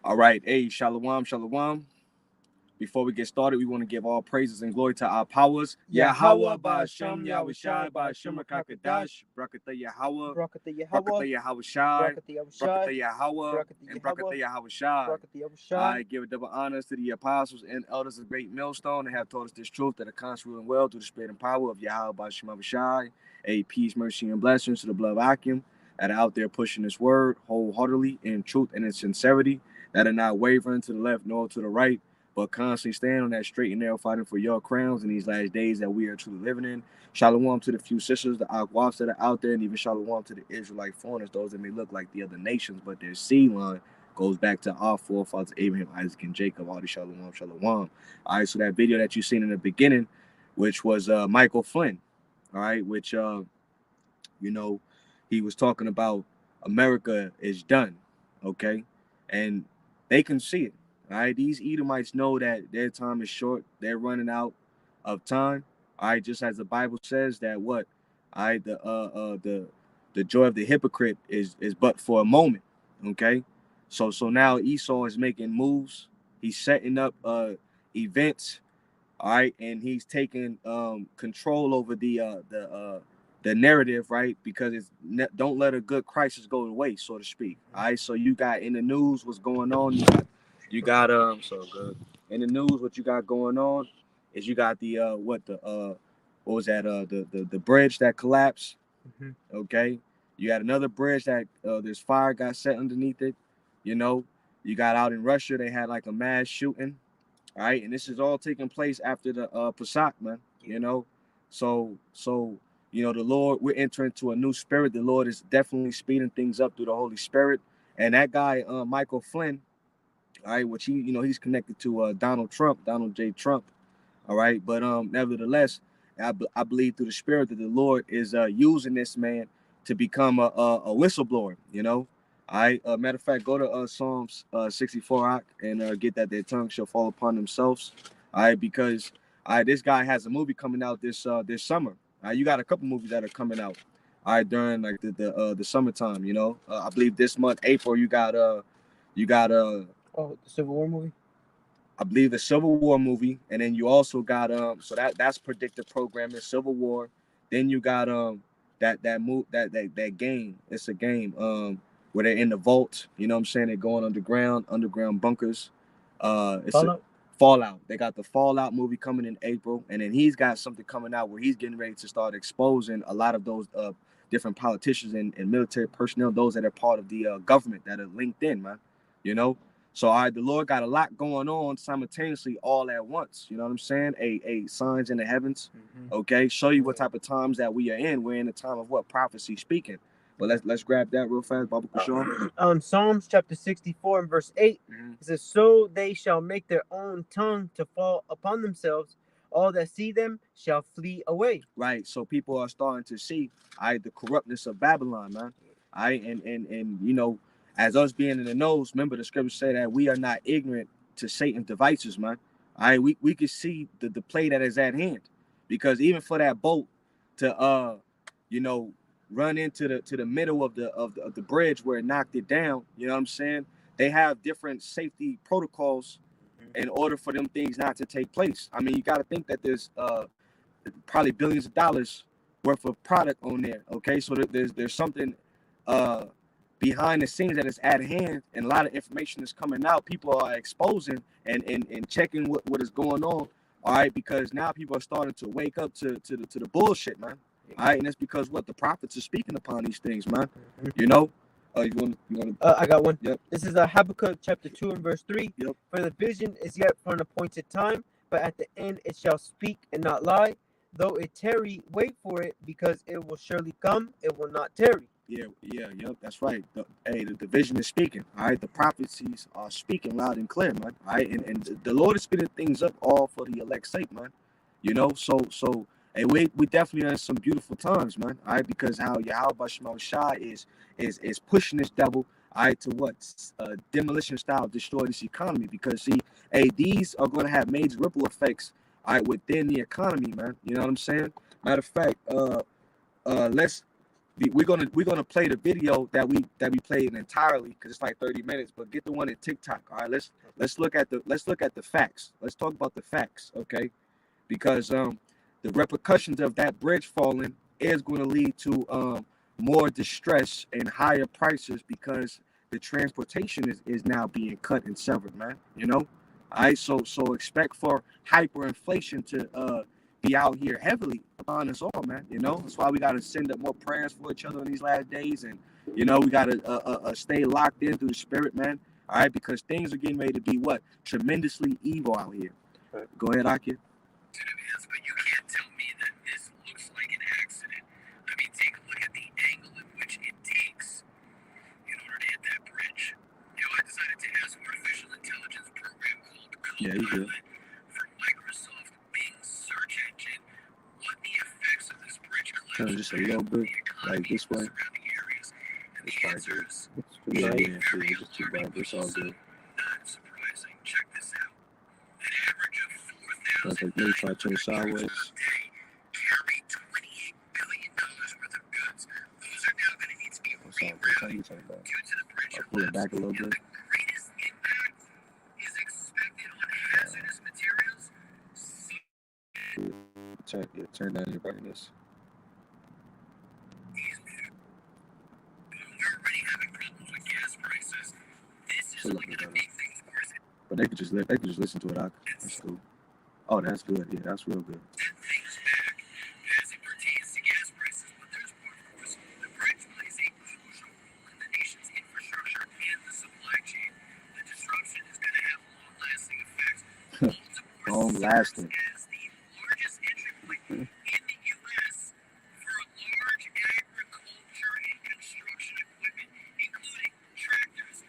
All right, hey, shalom, shalom. Before we get started, we want to give all praises and glory to our powers. Yahweh Ba'Shem Yahushai Ba'Shem Rakakadash, Brakata Yahweh, Brakata Brakata Yahweh, Yahushai, Brakata Brakata Yahushai, Yahweh, Brakata and Yahweh, Brakata Yahushai. Brakata Yahushai. I give double honors to the apostles and elders of Great Millstone that have taught us this truth that are constantly and well through the spirit and power of Yahweh Ba'Shem Yahushai. A peace, mercy, and blessings to the blood of Akim that are out there pushing this word wholeheartedly in truth and in sincerity, that are not wavering to the left nor to the right, but constantly staying on that straight and narrow, fighting for your crowns in these last days that we are truly living in. Shalom to the few sisters, the Aquas that are out there, and even shalom to the Israelite foreigners, those that may look like the other nations, but their seed line goes back to our forefathers, Abraham, Isaac, and Jacob. All the shalom, shalom. All right, so that video that you seen in the beginning, which was Michael Flynn, all right, which, you know, he was talking about America is done, okay? And they can see it. All right, these Edomites know that their time is short. They're running out of time. All right, just as the Bible says that what, all right, the joy of the hypocrite is but for a moment. Okay, so now Esau is making moves. He's setting up events. All right, and he's taking control over the narrative, right? Because it's don't let a good crisis go to waste, so to speak. All right, so you got in the news what's going on. You got so good in the news. What you got going on is you got the what was that the bridge that collapsed. Mm-hmm. Okay, you got another bridge that there's fire got set underneath it. You know, you got out in Russia they had like a mass shooting. All right, and this is all taking place after the Pesach, man. You know, so the Lord, we're entering into a new spirit. The Lord is definitely speeding things up through the Holy Spirit. And that guy, Michael Flynn, all right, which he's connected to Donald J. Trump. All right, but nevertheless, I believe through the Spirit that the Lord is using this man to become a whistleblower. All right. Matter of fact, go to Psalms 64 and get that their tongue shall fall upon themselves. All right, because this guy has a movie coming out this summer. All right, you got a couple movies that are coming out. All right, during like the summertime. I believe this month April you got Oh, the Civil War movie. I believe the Civil War movie, and then you also got so that's predictive programming, Civil War. Then you got that game. It's a game where they're in the vault. You know what I'm saying? They're going underground bunkers. It's a Fallout. Fallout. They got the Fallout movie coming in April, and then he's got something coming out where he's getting ready to start exposing a lot of those different politicians and military personnel, those that are part of the government that are linked in, man. You know, so the Lord got a lot going on simultaneously all at once. You know what I'm saying? A signs in the heavens. Mm-hmm. Okay, show you what type of times that we are in. We're in the time of what prophecy speaking. But let's grab that real fast, Baba Kushon. Psalms chapter 64 and verse 8, it says, "So they shall make their own tongue to fall upon themselves. All that see them shall flee away." Right. So people are starting to see the corruptness of Babylon, man. And as us being in the nose, remember the scriptures say that we are not ignorant to Satan's devices, man. We can see the play that is at hand. Because even for that boat to you know, run into the middle of the bridge where it knocked it down, you know what I'm saying? They have different safety protocols in order for them things not to take place. I mean, you got to think that there's probably billions of dollars worth of product on there. Okay, so there's something uh, behind the scenes that is at hand, and a lot of information is coming out. People are exposing and checking what is going on. All right, because now people are starting to wake up to the bullshit, man. All right, and that's because what the prophets are speaking upon these things, man. You know. I got one. Yep. This is Habakkuk chapter 2 and verse 3. Yep. "For the vision is yet for an appointed time, but at the end it shall speak and not lie. Though it tarry, wait for it, because it will surely come, it will not tarry." Yep, that's right. The vision is speaking. All right, the prophecies are speaking loud and clear, man. All right, and the Lord is speeding things up all for the elect's sake, man. So hey, we definitely are in some beautiful times, man. All right, because how Yahweh Shema Shai is pushing this devil, all right, to what demolition style destroy this economy. Because see, hey, these are going to have major ripple effects, all right, within the economy, man. You know what I'm saying? Matter of fact, let's we're gonna play the video that we played entirely because it's like 30 minutes. But get the one at TikTok. All right, let's look at the facts. Let's talk about the facts, okay? Because the repercussions of that bridge falling is going to lead to more distress and higher prices because the transportation is now being cut and severed, man. You know, all right. So expect for hyperinflation to be out here heavily upon us all, man. You know, that's why we got to send up more prayers for each other in these last days, and you know, we got to stay locked in through the spirit, man. All right, because things are getting ready to be what tremendously evil out here. Right. Go ahead, Aki. But you can't tell me that this looks like an accident. I mean, take a look at the angle in which it takes in order to hit that bridge. You know, I decided to ask artificial intelligence program called Copilot from Microsoft Bing search engine what the effects of this bridge collapse just a little bit like this way. The answer is very alarming, but also not surprising. Check this out. An average of 4,000 maybe try to turn sideways. carry $28 billion worth of goods. Those are now going to need to be rerouted due to the bridge. I'll pull it back a little bit. The greatest impact is expected on hazardous materials. Turn down your brightness. We're already having problems with gas prices. This is only going to make things worse. But they could just listen to it. That's cool. Oh, that's good. Yeah, that's real good. Things back as it pertains to gas prices, but there's more, of course. The bridge plays a crucial role in the nation's infrastructure and the supply chain. The disruption is going to have long-lasting effects. Long-lasting. As the largest entry point in the U.S. for large agriculture and construction equipment, including tractors,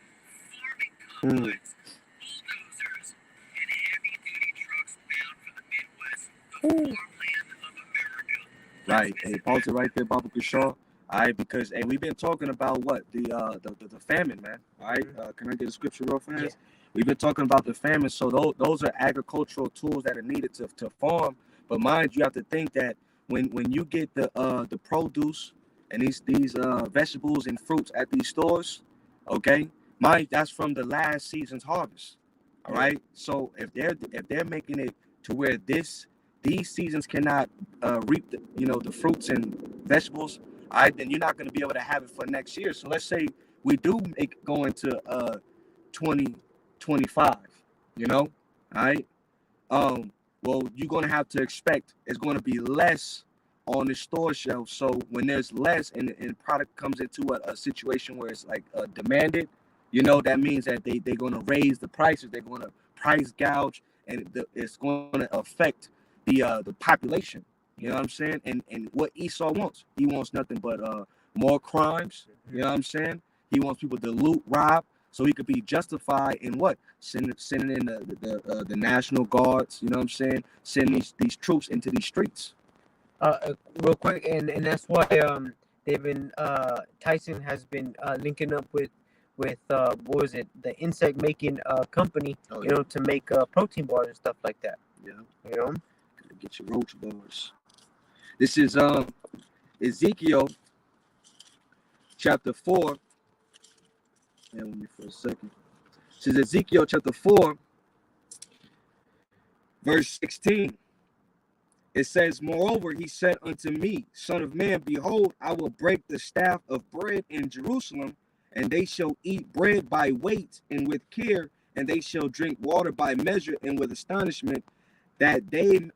farming combines, bulldozers, and heavy-duty trucks bound for the Midwest, the farmland of America. Right. Hey, pause it right there, Baba Kishaw. All right, because hey, we've been talking about what the famine, man. All right, can I get a scripture real fast? Yeah. We've been talking about the famine, so those are agricultural tools that are needed to farm. But mind you, have to think that when you get the produce and these vegetables and fruits at these stores, okay, that's from the last season's harvest. All right, so if they're making it to where these seasons cannot reap the fruits and vegetables, all right, then you're not going to be able to have it for next year. So let's say we do make go into 2025, all right. Well, you're going to have to expect it's going to be less on the store shelf. So when there's less and the product comes into a situation where it's like demanded, that means that they're going to raise the prices. They're going to price gouge, and it's going to affect the population. You know what I'm saying? And what Esau wants, he wants nothing but more crimes. You know what I'm saying? He wants people to loot, rob, so he could be justified in what? Sending in the National Guards. You know what I'm saying? Sending these troops into these streets. Real quick, and that's why they've been Tyson has been linking up with what was it, the insect making company, to make protein bars and stuff like that. Yeah, Gotta get your roach bars. This is Ezekiel chapter 4. Hang with me for a second. This is Ezekiel chapter 4, verse 16. It says, "Moreover, he said unto me, Son of man, behold, I will break the staff of bread in Jerusalem, and they shall eat bread by weight and with care, and they shall drink water by measure and with astonishment, that they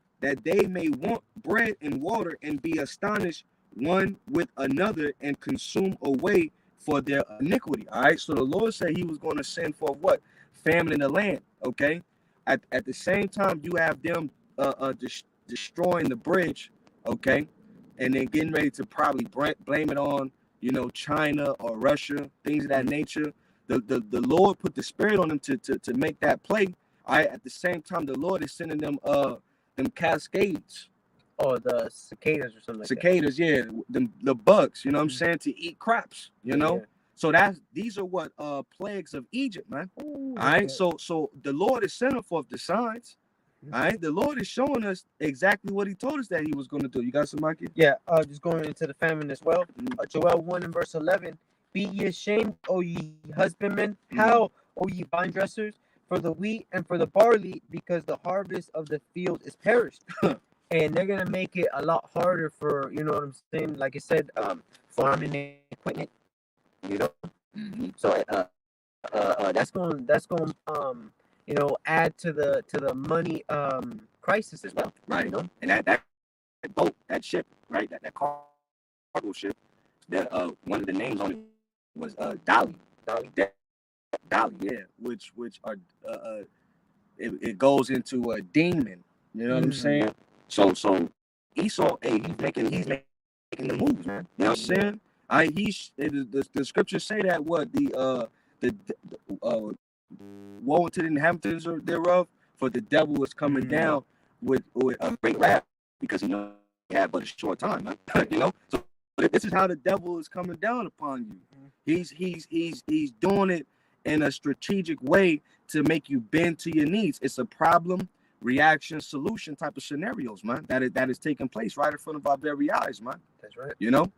may want bread and water and be astonished one with another and consume away for their iniquity." All right, so the Lord said he was going to send for what? Famine in the land. Okay, at the same time you have them destroying the bridge, okay, and then getting ready to probably blame it on China or Russia, things of that nature. The Lord put the spirit on them to make that play. All right, at the same time the Lord is sending them cascades. Oh, the cicadas or something like cicadas, yeah, the bugs, you know what I'm saying, to eat crops, Yeah. So these are what plagues of Egypt, man. Ooh, all right, okay. so the Lord is sending forth the signs, All right, the Lord is showing us exactly what He told us that He was going to do. You got some, Mikey? Yeah, just going into the famine as well. Joel 1 and verse 11. Be ye ashamed, O ye husbandmen, how, O ye vine dressers, for the wheat and for the barley, because the harvest of the field is perished. And they're gonna make it a lot harder for, you know what I'm saying? Like I said, farming equipment. You know, so that's going you know, add to the money crisis as well. Right. You know, And that boat, that ship, right? That cargo ship. That one of the names on it was Dolly. Dolly, yeah. Which are it goes into a demon. You know what I'm saying? So Esau, hey, he's making the moves, man. You know what I'm saying? The scriptures say that what the woe unto the inhabitants thereof, for the devil is coming down with a great wrath, because he knows he had but a short time, man. You know, so this is how the devil is coming down upon you. He's doing it in a strategic way to make you bend to your knees. It's a problem, reaction, solution type of scenarios, man. That is taking place right in front of our very eyes, man. that's right. You know.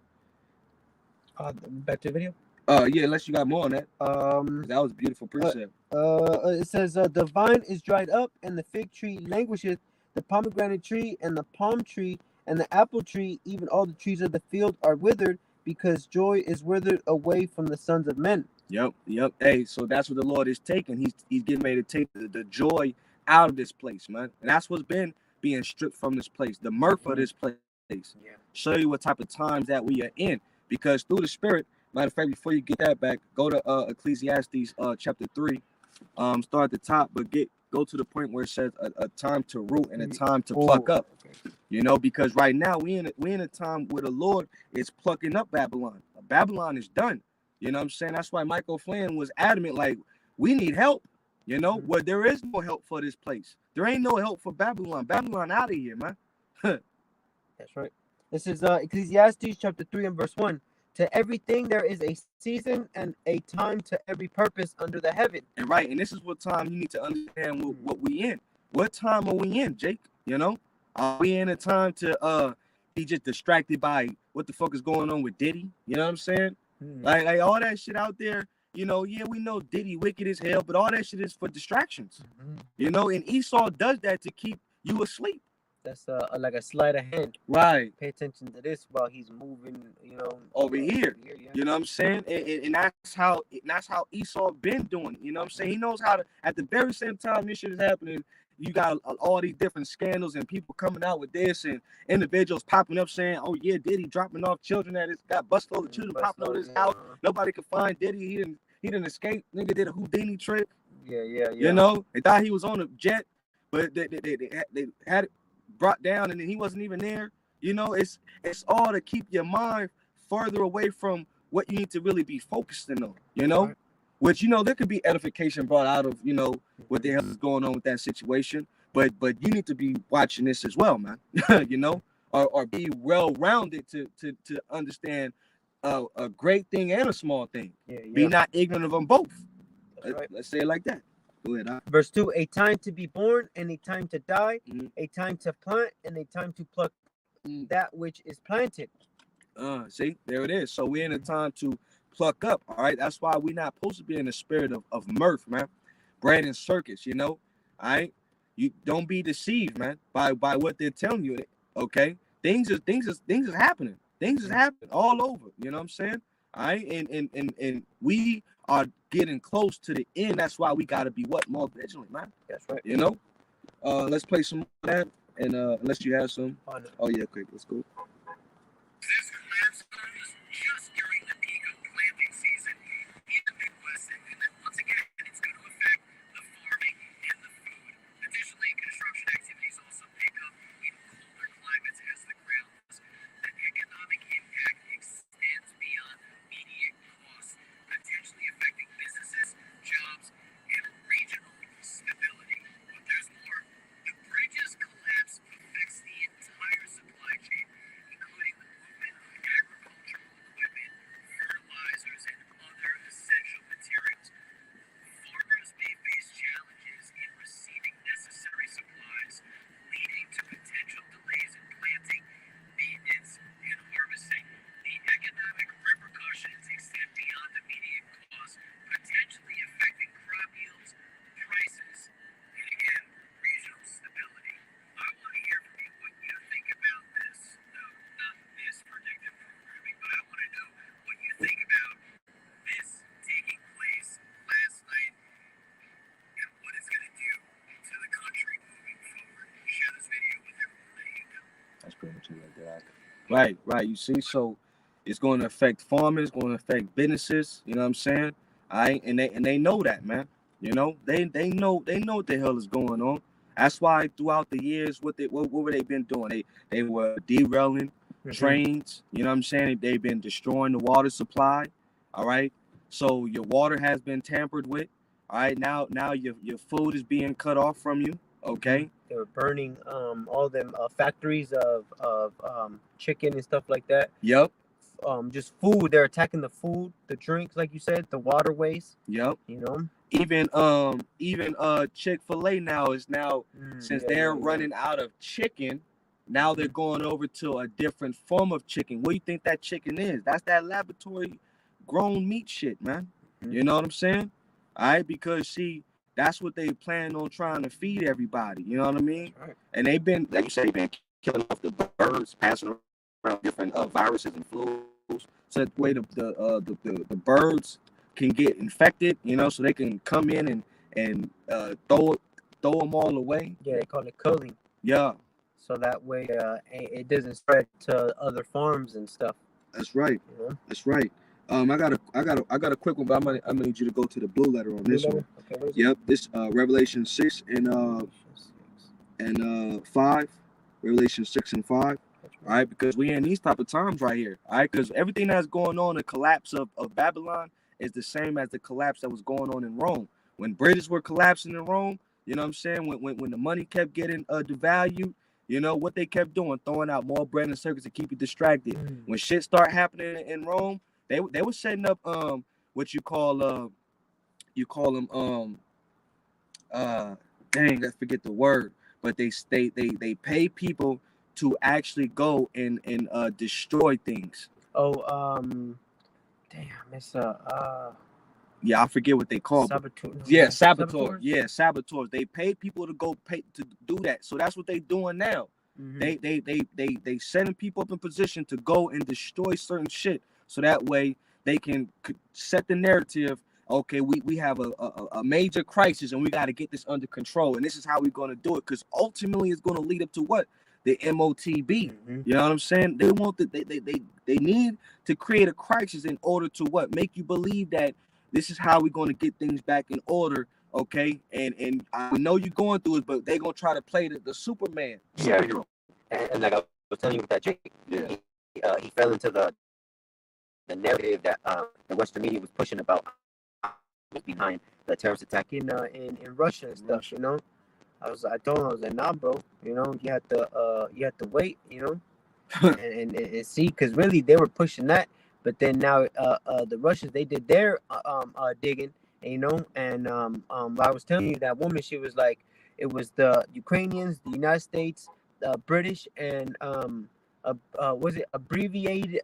Back to the video. Yeah, unless you got more on that. That was a beautiful precept. It says the vine is dried up and the fig tree languisheth, the pomegranate tree and the palm tree and the apple tree, even all the trees of the field are withered, because joy is withered away from the sons of men. Yep. Hey, so that's what the Lord is taking. He's getting ready to take the joy out of this place, man. And that's what's been being stripped from this place, the mirth of this place. Yeah. Show you what type of times that we are in, because through the Spirit. Matter of fact, before you get that back, go to Ecclesiastes chapter 3. Start at the top, but go to the point where it says a time to root and a time to pluck up. Okay. You know, because right now we in a time where the Lord is plucking up Babylon. Babylon is done. You know what I'm saying? That's why Michael Flynn was adamant, like, we need help. You know, where there is no help for this place. There ain't no help for Babylon. Babylon out of here, man. That's right. This is Ecclesiastes chapter 3 and verse 1. To everything there is a season and a time to every purpose under the heaven. And right, and this is what time you need to understand what we in. What time are we in, Jake? You know, are we in a time to be just distracted by what the fuck is going on with Diddy? You know what I'm saying? Like all that shit out there. You know, yeah, we know Diddy wicked as hell, but all that shit is for distractions. You know, and Esau does that to keep you asleep. That's like a sleight of hand. Right. Pay attention to this while he's moving, you know, over here. Yeah. You know what I'm saying? And that's how Esau been doing. You know what I'm saying? He knows how to. At the very same time this shit is happening, you got all these different scandals and people coming out with this, and individuals popping up saying, "Oh yeah, Diddy dropping off children that got busted over children, popping over his house. Nobody could find Diddy. He didn't escape. Nigga did a Houdini trick. Yeah. You know, they thought he was on a jet, but they had it brought down, and then he wasn't even there. You know, it's all to keep your mind further away from what you need to really be focusing on. You know, right. Which, you know, there could be edification brought out of, you know, what the hell is going on with that situation, but you need to be watching this as well, man. You know, or be well rounded to understand a great thing and a small thing. Yeah. Be not ignorant of them both. Right. Let's say it like that. Go ahead, huh? Verse 2, a time to be born and a time to die, a time to plant and a time to pluck that which is planted. See, there it is. So we're in a time to pluck up. All right. That's why we're not supposed to be in the spirit of mirth, man. Bread and circus, you know. All right. You don't be deceived, man, by what they're telling you. Okay. Things is happening. Things is happening all over. You know what I'm saying? All right. And we are getting close to the end. That's why we gotta be more vigilant, man. That's right. You know. Let's play some of that, and unless you have some. Oh yeah, quick. Let's go. This collapse comes just during the peak of planting season in the Midwest, and once again, it's going to affect the farming and the food. Additionally, construction activities also pick up in colder climates as the grounds. The economic impact extends beyond immediate costs, potentially affecting businesses, jobs, and regional stability. But there's more. The bridge's collapse affects the entire supply chain, including the movement of Right, right. You see, so it's going to affect farmers, it's going to affect businesses. You know what I'm saying? All right, and they know that, man. You know, they know what the hell is going on. That's why throughout the years, what were they been doing? They were derailing trains. You know what I'm saying? They've been destroying the water supply. All right, so your water has been tampered with. All right, now your food is being cut off from you. Okay. They were burning all them factories of chicken and stuff like that. Yep. Just food. They're attacking the food, the drinks, like you said, the waterways. Yep. You know. Even Chick-fil-A now since they're running out of chicken, now they're going over to a different form of chicken. What do you think that chicken is? That's that laboratory grown meat shit, man. You know what I'm saying? All right, because see, that's what they plan on trying to feed everybody. You know what I mean? Right. And they've been, like you said, they've been killing off the birds, passing around different viruses and flus, so that way the birds can get infected, you know, so they can come in and throw them all away. Yeah, they call it culling. Yeah, So that way, it doesn't spread to other farms and stuff. that's right. You know? That's right. I got a quick one, but I'm gonna need you to go to the blue letter on this one. Okay, what is Yep, this Revelation 6 and 5, Revelation 6 and 5. All right, because we in these type of times right here. All right, because everything that's going on, the collapse of Babylon is the same as the collapse that was going on in Rome. When bridges were collapsing in Rome, you know what I'm saying? When the money kept getting devalued, you know what they kept doing? Throwing out more bread and circus to keep you distracted. When shit start happening in Rome, they were setting up what you call them dang, I forget the word, but they pay people to actually go and destroy things. Oh, damn, it's Yeah, I forget what they call it. saboteur. Yeah, saboteurs. Yeah, saboteurs. They pay people to go pay to do that. So that's what they doing now. They sending people up in position to go and destroy certain shit. So that way they can set the narrative. Okay, we have a major crisis and we got to get this under control. And this is how we're going to do it. Because ultimately it's going to lead up to what? The MOTB. You know what I'm saying? They want they need to create a crisis in order to what? Make you believe that this is how we're going to get things back in order. Okay, and I know you're going through it, but they're gonna try to play the Superman. Yeah, hero. And like I was telling you with that Jake, he fell into the narrative that the Western media was pushing about behind the terrorist attack in Russia and stuff. You know, I told him, I was like, nah, bro. You know, you have to wait. You know, and see, because really they were pushing that, but then now the Russians, they did their digging. You know, and I was telling you that woman, she was like, it was the Ukrainians, the United States, British, and was it abbreviation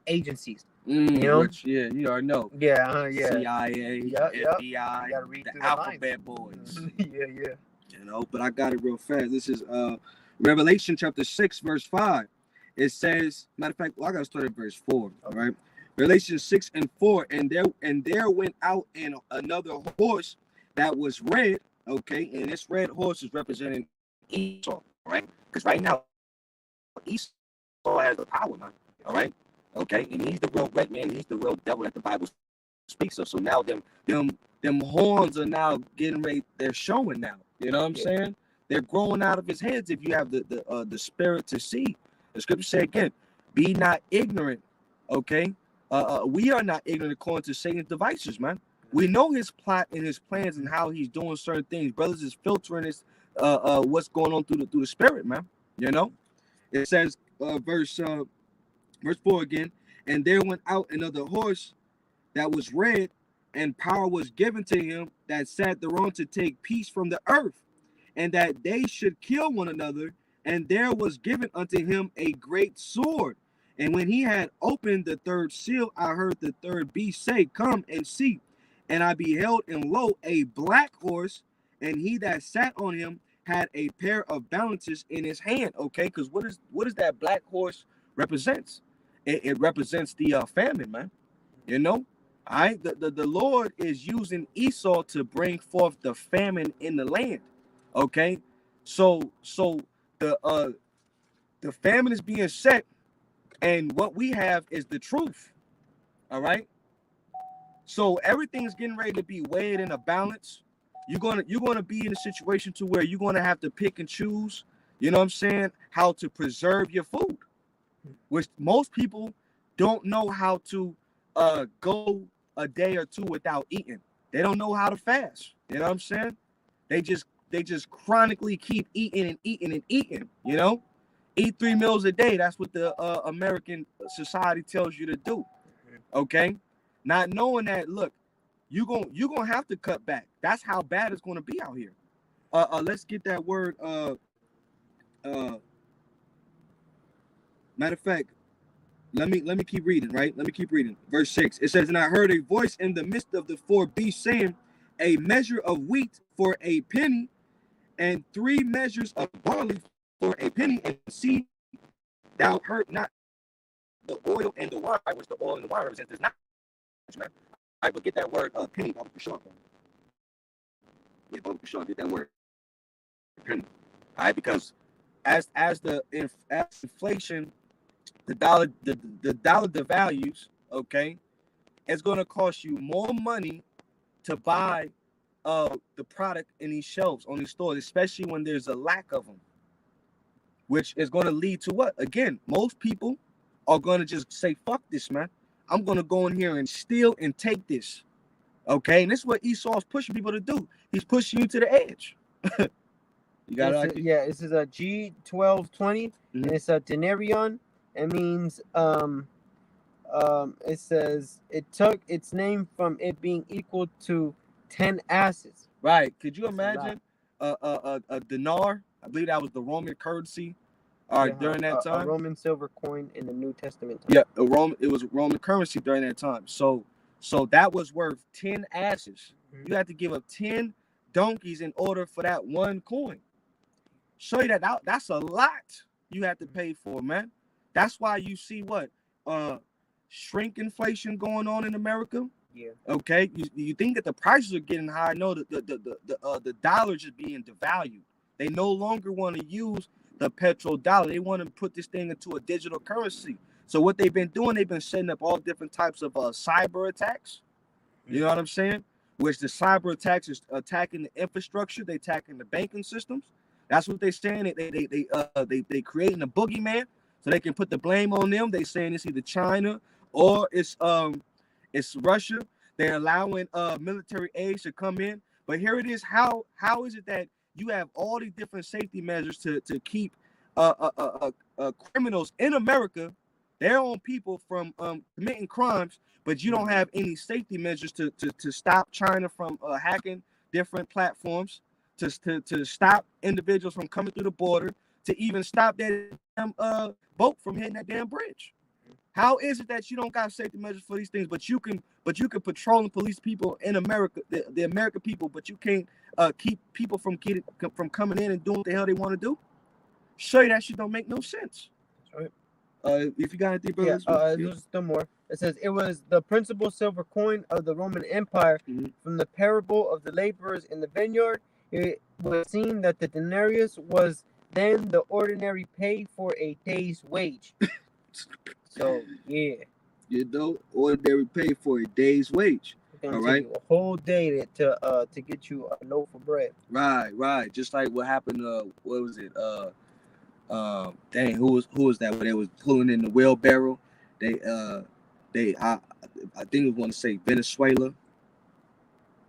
agencies? You know, Which, yeah, you already know. Yeah. CIA, Yep. FBI, You gotta read the through the alphabet lines. boys. Yeah. You know, but I got it real fast. This is Revelation chapter 6, verse 5. It says, matter of fact, well, I gotta start at verse 4. All right. Revelation 6 and 4, and there went out in another horse that was red. Okay, and this red horse is representing Esau, right? Because right now Esau has the power, man. All right, okay, and he's the real red man. He's the real devil that the Bible speaks of. So now them horns are now getting ready. They're showing now. You know what I'm saying? They're growing out of his heads. If you have the spirit to see, the scripture say again, be not ignorant. Okay. We are not ignorant according to Satan's devices, man. We know his plot and his plans and how he's doing certain things. Brothers is filtering this, what's going on through the spirit, man. You know, it says, verse 4 again, and there went out another horse that was red, and power was given to him that sat thereon to take peace from the earth, and that they should kill one another. And there was given unto him a great sword. And when he had opened the third seal, I heard the third beast say, come and see. And I beheld, and lo, a black horse, and he that sat on him had a pair of balances in his hand. Okay, because what is that black horse represents? It represents the famine, man. You know, all right. The Lord is using Esau to bring forth the famine in the land. Okay, so the the famine is being set, and what we have is the truth. All right. So everything's getting ready to be weighed in a balance. You're gonna be in a situation to where you're gonna have to pick and choose. You know what I'm saying? How to preserve your food, which most people don't know how to go a day or two without eating. They don't know how to fast. You know what I'm saying? They just chronically keep eating and eating and eating. You know, eat 3 meals a day. That's what the American society tells you to do. Okay, not knowing that. Look, you're gonna have to cut back. That's how bad it's gonna be out here. Let's get that word. Matter of fact, let me keep reading. Right, let me keep reading. Verse 6. It says, "And I heard a voice in the midst of the 4 beasts saying, a measure of wheat for a penny, and 3 measures of barley for a penny, and see thou hurt not the oil and the wine," which the oil and the wine represents. There's not, man. All right, but get that word penny. Bobby Prashant. Yeah, Bobby Prashant, get that word penny. All right, because as inflation, the dollar devalues, okay, it's going to cost you more money to buy the product in these shelves on these stores, especially when there's a lack of them, which is going to lead to what? Again, most people are going to just say, fuck this, man. I'm going to go in here and steal and take this. Okay, and this is what Esau's pushing people to do. He's pushing you to the edge. You got it? Yeah, this is a G1220, and it's a denarion. It means it says it took its name from it being equal to 10 asses. Right. Could you imagine a dinar? I believe that was the Roman currency during that time. A Roman silver coin in the New Testament time. Yeah, it was Roman currency during that time. So that was worth 10 asses. Mm-hmm. You had to give up 10 donkeys in order for that one coin. Show you that's a lot you have to pay for, man. That's why you see what shrink inflation going on in America. Yeah. Okay. You think that the prices are getting high? No, the dollar is being devalued. They no longer want to use the petrodollar. They want to put this thing into a digital currency. So what they've been doing, they've been setting up all different types of cyber attacks. You know what I'm saying? Which the cyber attacks is attacking the infrastructure, they attacking the banking systems. That's what they're saying. They creating a boogeyman so they can put the blame on them. They saying it's either China or it's Russia. They're allowing military aids to come in. But here it is. How is it that you have all these different safety measures to keep criminals in America, their own people, from committing crimes, but you don't have any safety measures to stop China from hacking different platforms, to stop individuals from coming through the border, to even stop that damn boat from hitting that damn bridge? How is it that you don't got safety measures for these things, but you can patrol and police people in America, the American people, but you can't keep people from coming in and doing what the hell they want to do? Show you that shit don't make no sense. That's right. If you got anything, brother, there's still more. It says it was the principal silver coin of the Roman Empire. Mm-hmm. From the parable of the laborers in the vineyard, it was seen that the denarius was then the ordinary pay for a day's wage. So yeah, you know, ordinary pay for a day's wage. All right, a whole day to get you a loaf of bread. Right. Just like what happened. What was it? Dang, who was that? When they was pulling in the wheelbarrow, I think it was want to say Venezuela. I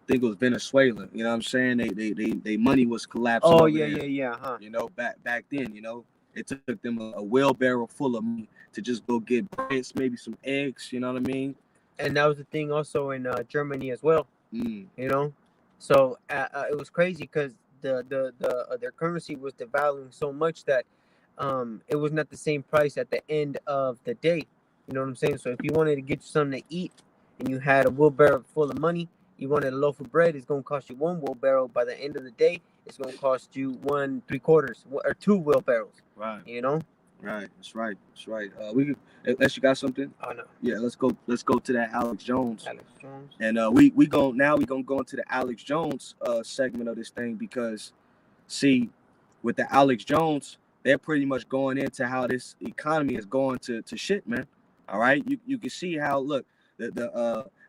think it was Venezuela. You know what I'm saying? They money was collapsing. Oh yeah. Huh. You know, back then, you know, it took them a wheelbarrow full of money to just go get breads, maybe some eggs. You know what I mean? And that was the thing also in Germany as well. You know, so it was crazy because their currency was devaluing so much that it was not the same price at the end of the day. You know what I'm saying? So if you wanted to get you something to eat and you had a wheelbarrow full of money, you wanted a loaf of bread, it's going to cost you 1 wheelbarrow. By the end of the day, it's going to cost you 1 3/4 or 2 wheelbarrows. Right. You know? Right. That's right. We could, unless you got something. Oh no. Yeah. Let's go to that Alex Jones. And we gonna go into the Alex Jones segment of this thing, because see, with the Alex Jones, they're pretty much going into how this economy is going to shit, man. All right, you can see how look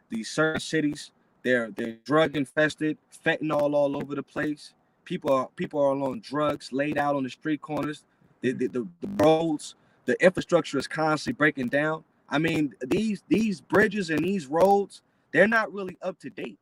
these certain cities they're drug infested, fentanyl all over the place. People are on drugs, laid out on the street corners. The roads, the infrastructure is constantly breaking down. I mean, these bridges and these roads, they're not really up to date.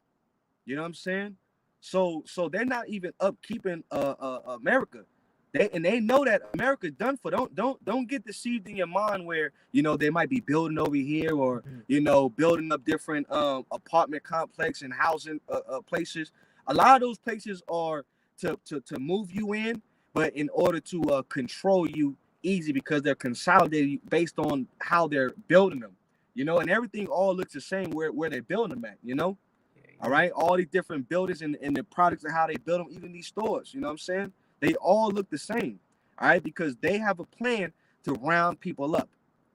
You know what I'm saying? So they're not even upkeeping America. They know that America's done for. Don't get deceived in your mind where they might be building over here or building up different apartment complex and housing places. A lot of those places are to move you in, but in order to control you easy because they're consolidated based on how they're building them. And everything all looks the same where they're building them at. All right, all these different buildings and the products and how they build them, even these stores, you know what I'm saying? They all look the same, all right, because they have a plan to round people up,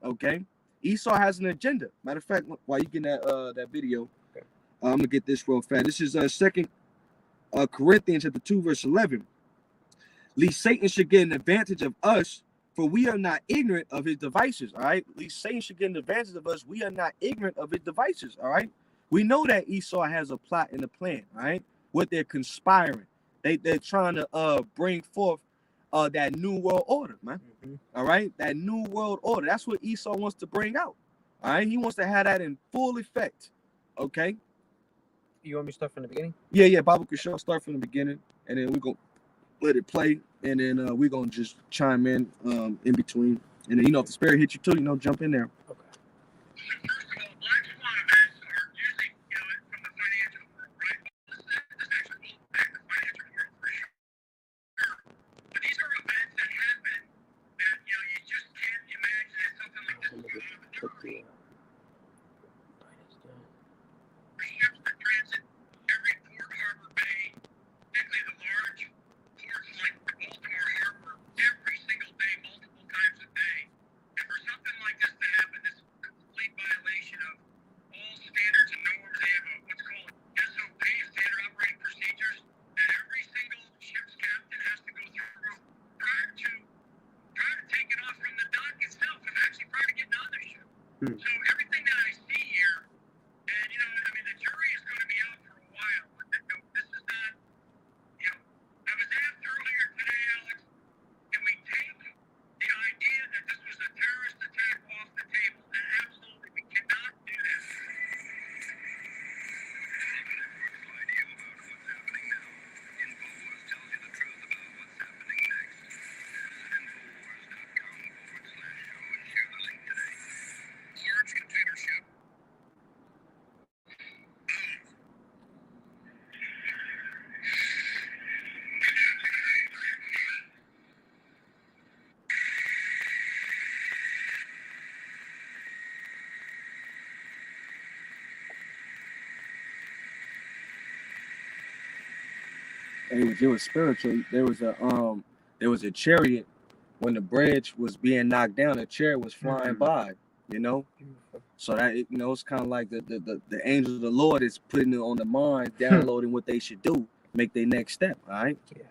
okay? Esau has an agenda. Matter of fact, while you get that video, okay. I'm gonna get this real fast. This is Second Corinthians chapter 2, verse 11. Lest Satan should get an advantage of us, for we are not ignorant of his devices, all right? Lest Satan should get an advantage of us, we are not ignorant of his devices, all right? We know that Esau has a plot and a plan, right? What they're conspiring. They're trying to bring forth that new world order, man. Mm-hmm. All right? That new world order. That's what Esau wants to bring out. All right? He wants to have that in full effect. Okay? You want me to start from the beginning? Yeah. Bible can show start from the beginning, and then we're going to let it play, and then we're going to just chime in between. And then, if the spirit hits you too, jump in there. Okay. So everything that I see here, and the jury is going to be out for a while. This is not, I was asked earlier today, Alex, can we take the idea that this was a terrorist attack off the table? And absolutely, we cannot do that. It was spiritual. There was a chariot when the bridge was being knocked down. A chariot was flying by. So that it's kind of like the angel of the Lord is putting it on the mind, downloading what they should do, make their next step. All right, yeah.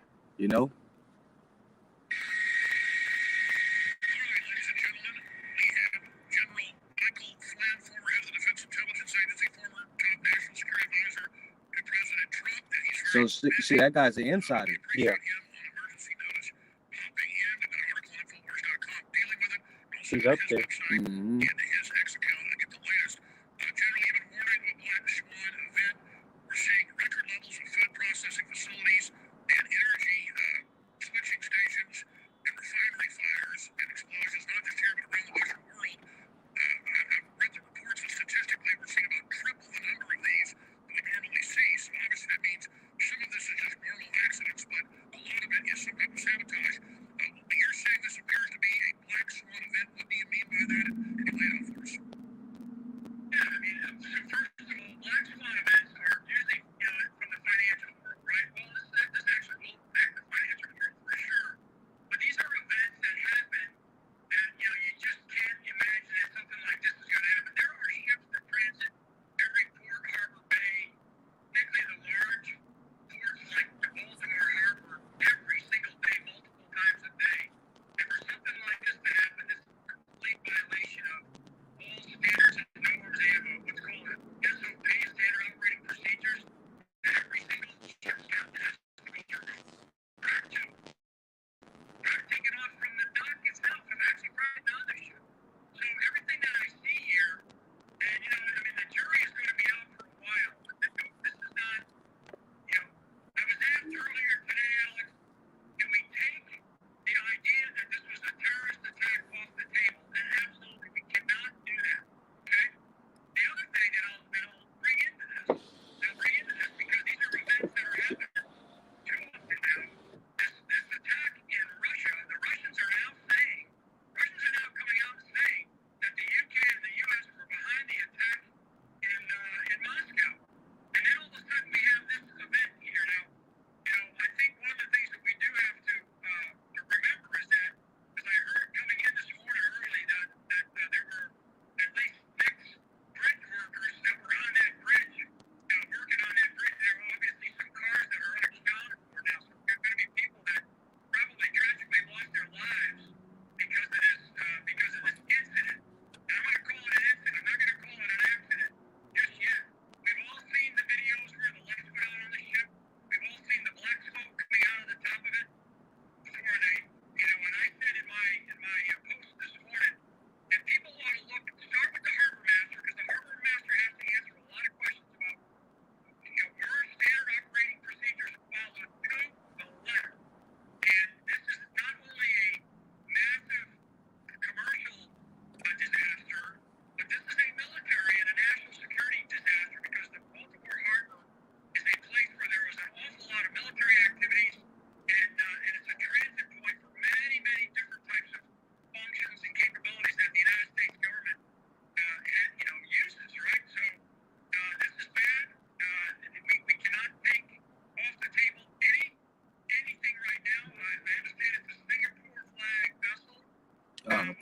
So see, that guy's an insider. Yeah. He's up there. Mm-hmm. Sabotage. You're saying this appears to be a black swan event. What do you mean by that? Can you lay it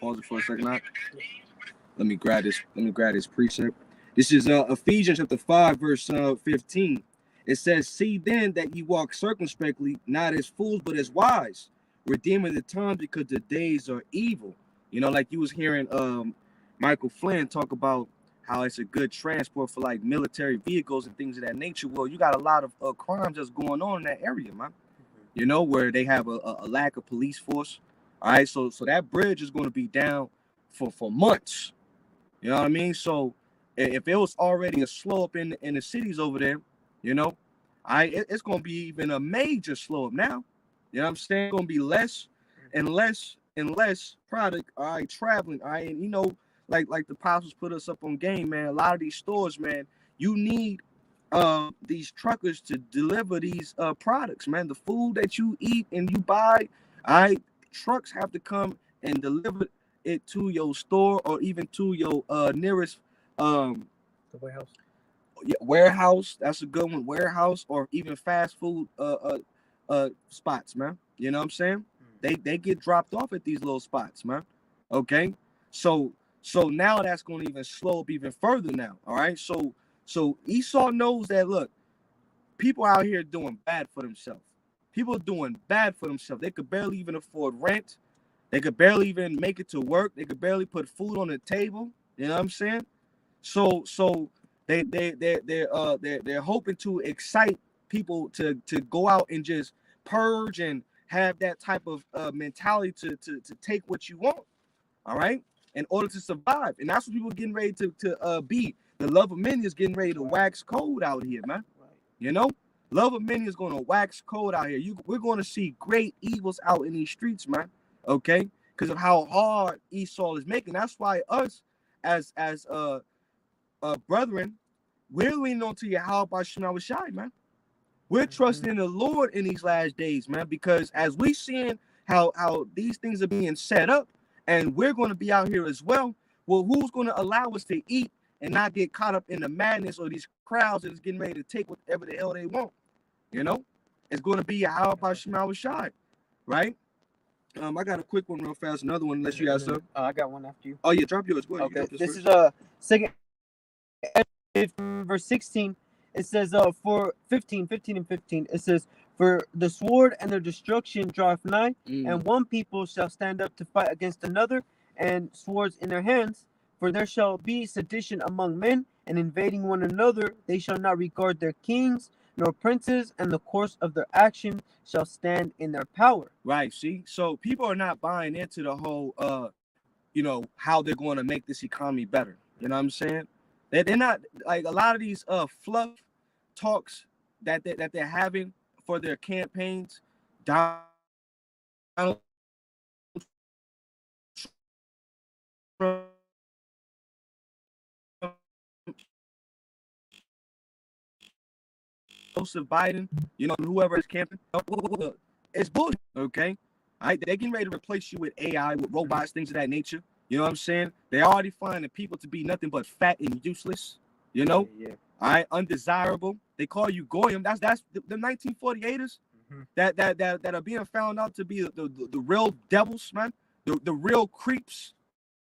Pause it for a second. Let me grab this precept. This is Ephesians chapter 5, verse 15. It says, "See then that ye walk circumspectly, not as fools, but as wise, redeeming the time, because the days are evil." You know, like you was hearing Michael Flynn talk about how it's a good transport for like military vehicles and things of that nature. Well, you got a lot of crimes that's going on in that area, man. You know, where they have a lack of police force. All right, so that bridge is going to be down for months. You know what I mean? So if it was already a slow up in the cities over there, you know, it's going to be even a major slow up now. You know what I'm saying? It's going to be less and less and less product, all right, traveling, all right, and you know, like the apostles put us up on game, man. A lot of these stores, man, you need these truckers to deliver these products, man. The food that you eat and you buy, all right, trucks have to come and deliver it to your store or even to your nearest The warehouse. warehouse. That's a good one. Warehouse or even fast food spots, man. You know what I'm saying? They get dropped off at these little spots, man. Okay, so now that's going to even slow up even further now. All right, so Esau knows that, look, people out here doing bad for themselves. People doing bad for themselves. They could barely even afford rent. They could barely even make it to work. They could barely put food on the table. You know what I'm saying? So they're hoping to excite people to go out and just purge and have that type of mentality to take what you want. All right, in order to survive, and that's what people are getting ready to be. The love of many is getting ready to wax cold out here, man. You know, love of many is going to wax cold out here. We're going to see great evils out in these streets, man. Okay, because of how hard Esau is making. That's why us as brethren, we're leaning on to Yahweh Bashim Shai, man. We're trusting the Lord in these last days, man, because as we seeing how these things are being set up, and we're going to be out here as well. Well, who's going to allow us to eat and not get caught up in the madness or these crowds that is getting ready to take whatever the hell they want? You know, it's going to be Yahweh Bashim Shai, right? I got a quick one real fast. Another one, unless you got some. I got one after you. Oh yeah, drop yours. Go ahead. Okay, this is second verse 16. It says for 15 and 15. It says, "For the sword and their destruction draweth nigh, and one people shall stand up to fight against another, and swords in their hands. For there shall be sedition among men, and invading one another. They shall not regard their kings nor princes, and the course of their action shall stand in their power." Right. See, so people are not buying into the whole, you know, how they're going to make this economy better. You know what I'm saying? They're not like a lot of these fluff talks that they're having for their campaigns. Donald Trump, Joseph Biden, you know, whoever is camping, it's bullshit. Okay, they're getting ready to replace you with AI, with robots, things of that nature. You know what I'm saying? They already find the people to be nothing but fat and useless. You know, all right, undesirable. They call you goyim. That's the 1948ers that are being found out to be the real devils, man. The real creeps.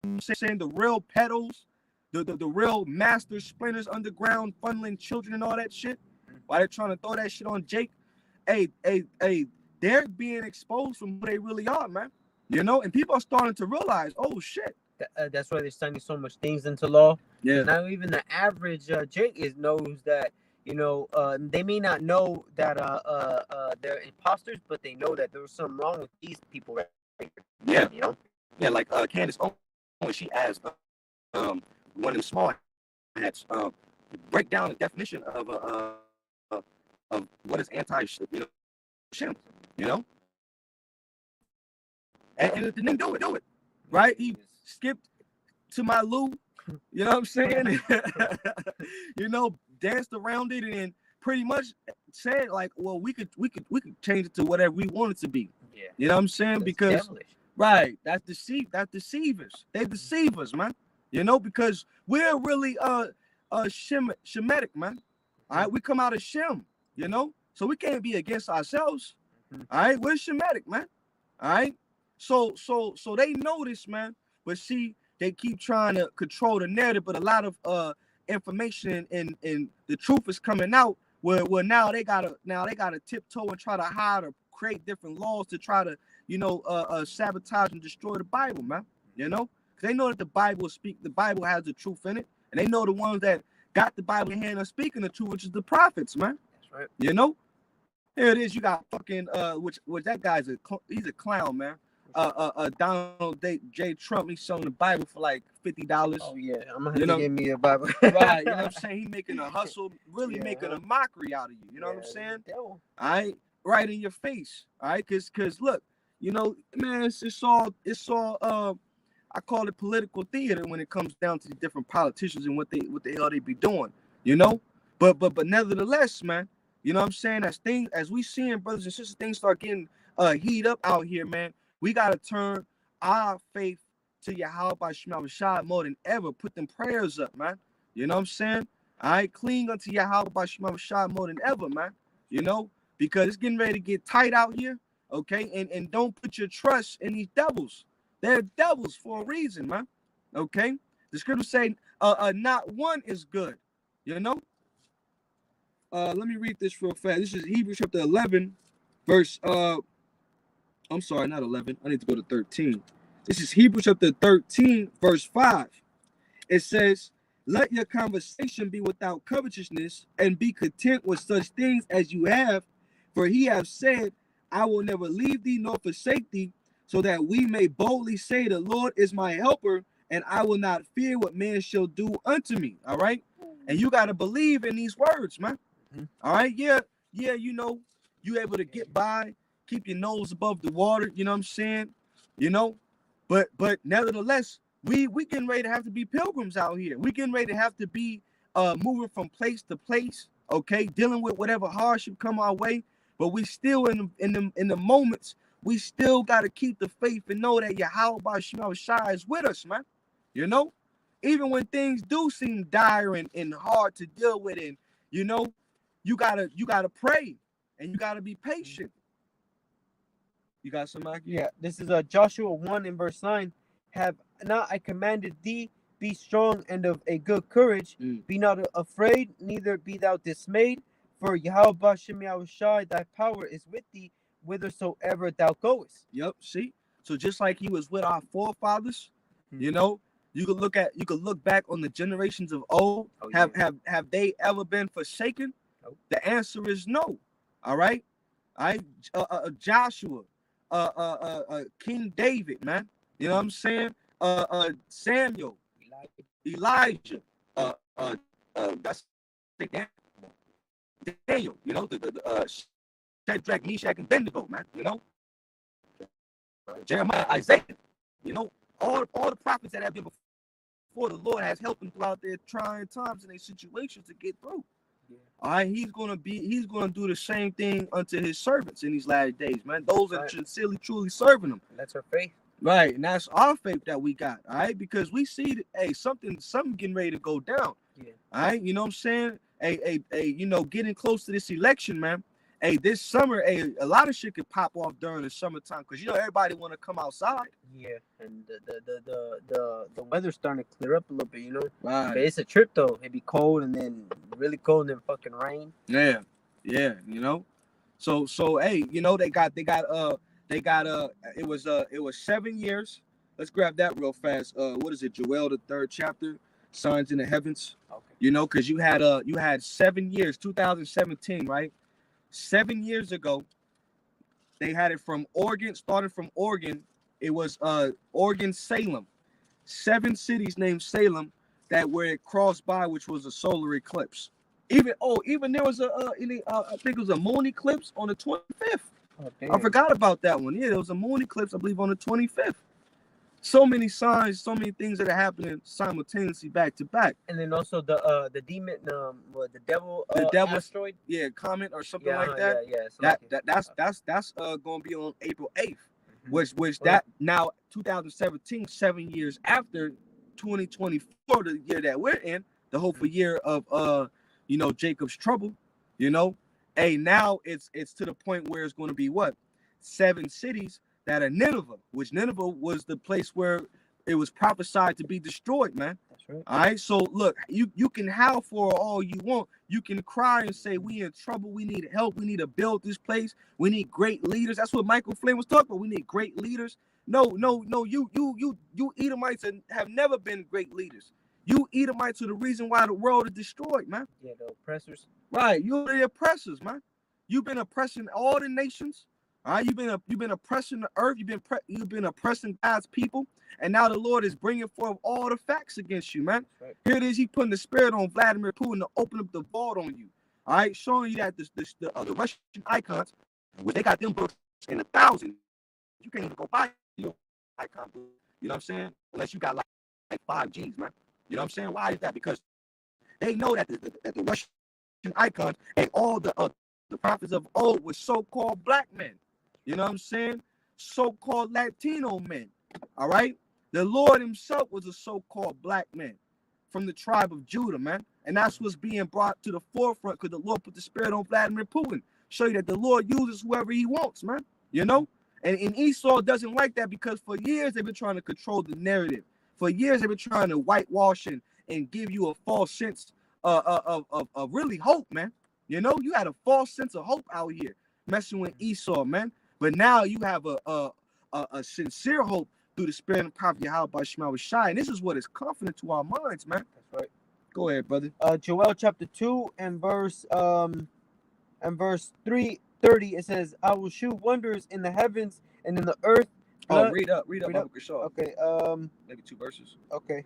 I'm saying the real pedos, the real master splinters underground funneling children and all that shit. Why they're trying to throw that shit on Jake? Hey, they're being exposed from who they really are, man. You know, and people are starting to realize, oh shit. That's why they're signing so much things into law. Yeah. Now even the average Jake knows that, you know, they may not know that they're imposters, but they know that there was something wrong with these people right here. Yeah. You know? Yeah, like Candace Owens, she asked one of the small hats break down the definition of what is anti-shim, you know? And the nigga do it, right? He skipped to my Lou, you know what I'm saying? You know, danced around it and pretty much said like, well, we could change it to whatever we want it to be. Yeah. You know what I'm saying? That's because devilish. Right, that's deceivers. They deceive us, man. You know, because we're really Shemitic, man. All right, we come out of Shem, you know, so we can't be against ourselves. All right, we're Shemitic, man. All right, so they know this, man. But see, they keep trying to control the narrative, but a lot of information and the truth is coming out where now they gotta tiptoe and try to hide or create different laws to try to sabotage and destroy the Bible, man. You know, because they know that the Bible has the truth in it, and they know the ones that got the Bible in hand are speaking the truth, which is the prophets, man. That's right. You know, here it is. You got fucking which that guy's he's a clown, man. Donald J. Trump, he's selling the Bible for like $50. Oh yeah, I'm gonna have to give me a Bible. Right, you know what I'm saying? He making a hustle, really making a mockery out of you. You know what I'm saying? All right, right in your face. All right, cause look, you know, man, it's all I call it political theater when it comes down to the different politicians and what the hell they be doing. You know, but nevertheless, man, you know what I'm saying? As we seeing brothers and sisters, things start getting heat up out here, man. We gotta turn our faith to Yahweh by Shema Shai more than ever. Put them prayers up, man. You know what I'm saying? I cling unto Yahweh by Shema Shai more than ever, man. You know, because it's getting ready to get tight out here. Okay, and don't put your trust in these devils. They're devils for a reason, man. Okay, the scriptures say, not one is good. You know. Let me read this real fast. This is Hebrews chapter 11, verse. I'm sorry, not 11. I need to go to 13. This is Hebrews chapter 13, verse 5. It says, "Let your conversation be without covetousness, and be content with such things as you have. For he hath said, I will never leave thee nor forsake thee, so that we may boldly say, the Lord is my helper, and I will not fear what man shall do unto me." All right? And you got to believe in these words, man. All right? Yeah, you know, you able to get by, keep your nose above the water, you know what I'm saying? You know? But nevertheless, we getting ready to have to be pilgrims out here. We getting ready to have to be moving from place to place, okay, dealing with whatever hardship come our way. But we still in the moments, we still got to keep the faith and know that Yahweh by Shema Shai is with us, man. You know, even when things do seem dire and hard to deal with, and you know, you gotta pray and you gotta be patient. You got somebody? Yeah, this is Joshua 1 and verse 9. Have not I commanded thee, be strong and of a good courage, be not afraid, neither be thou dismayed, for Yahweh Bashem Yahushai, thy power is with thee, whithersoever thou goest. Yep, see? So just like he was with our forefathers, you know, you could look back on the generations of old. Have they ever been forsaken? Nope. The answer is no. All right? Joshua, King David, man. You know what I'm saying? Samuel, Elijah, that's Daniel, you know, the Shadrach, Meshach, and Abednego, man. You know, Jeremiah, Isaiah, you know, all the prophets that have been before the Lord has helped them throughout their trying times and their situations to get through. Yeah. All right, he's gonna do the same thing unto his servants in these last days, man. Those that sincerely, truly serving him. That's our faith. Right, and that's our faith that we got, all right? Because we see that, hey, something getting ready to go down. Yeah. All right, you know what I'm saying? You know, getting close to this election, man. Hey, this summer, a lot of shit could pop off during the summertime because you know everybody want to come outside. Yeah, and the weather's starting to clear up a little bit, you know. Right. But it's a trip though. It'd be cold and then really cold and then fucking rain. Yeah, you know. So hey, you know, it was 7 years. Let's grab that real fast. What is it? Joel, the 3rd chapter, signs in the heavens. Okay. You know, because you had 7 years, 2017, right? 7 years ago, they had it from Oregon, started from Oregon. It was Oregon, Salem. 7 cities named Salem that where it crossed by, which was a solar eclipse. Even there was I think it was a moon eclipse on the 25th. Oh, damn. I forgot about that one. Yeah, there was a moon eclipse, I believe, on the 25th. So many signs, so many things that are happening simultaneously back to back. And then also the demon, the devil asteroid, comet or something like that. That's gonna be on April 8th, which that now 2017, 7 years after 2024, the year that we're in, the hopeful year of you know, Jacob's trouble. You know, hey, now it's to the point where it's going to be what 7 cities that are Nineveh, which Nineveh was the place where It was prophesied to be destroyed, man. That's right. All right. So look, you can howl for all you want. You can cry and say we in trouble. We need help. We need to build this place. We need great leaders. That's what Michael Flynn was talking about. We need great leaders. No. You Edomites have never been great leaders. You Edomites are the reason why the world is destroyed, man. Yeah, the oppressors. Right. You're the oppressors, man. You've been oppressing all the nations. All right. You've been oppressing the earth. You've been oppressing God's people. And now the Lord is bringing forth all the facts against you, man. Right. Here it is. He putting the spirit on Vladimir Putin to open up the vault on you. All right. Showing you that the Russian icons, where they got them books in 1,000. You can't even go buy your icon book. You know what I'm saying? Unless you got like 5 Gs, man. You know what I'm saying? Why is that? Because they know that the Russian icons and all the prophets of old were so-called black men. You know what I'm saying? So-called Latino men. All right? The Lord himself was a so-called black man from the tribe of Judah, man. And that's what's being brought to the forefront because the Lord put the spirit on Vladimir Putin. Show you that the Lord uses whoever he wants, man. You know? And Esau doesn't like that because for years they've been trying to control the narrative. For years they've been trying to whitewash and give you a false sense of really hope, man. You know, you had a false sense of hope out here messing with Esau, man. But now you have a sincere hope through the spirit and prophet Yahweh Shema Shai. And this is what is confident to our minds, man. That's right. Go ahead, brother. Joel chapter 2 and verse 3:30, it says, I will shew wonders in the heavens and in the earth. Read up. Okay. Maybe 2 verses. Okay.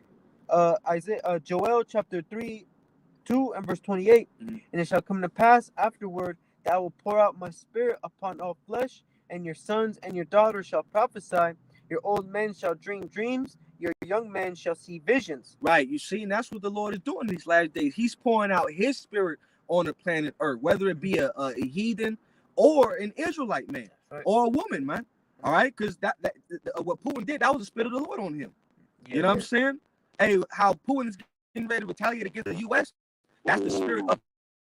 Joel chapter 2 and verse 28. Mhm. And it shall come to pass afterward that I will pour out my spirit upon all flesh, and your sons and your daughters shall prophesy. Your old men shall dream dreams. Your young men shall see visions. Right. You see, and that's what the Lord is doing these last days. He's pouring out his spirit on the planet Earth, whether it be a heathen or an Israelite man, right, or a woman, man. All right, because that what Putin did, that was the spirit of the Lord on him. You know what I'm saying? Hey, how Putin is getting ready to retaliate against the U.S., that's the spirit of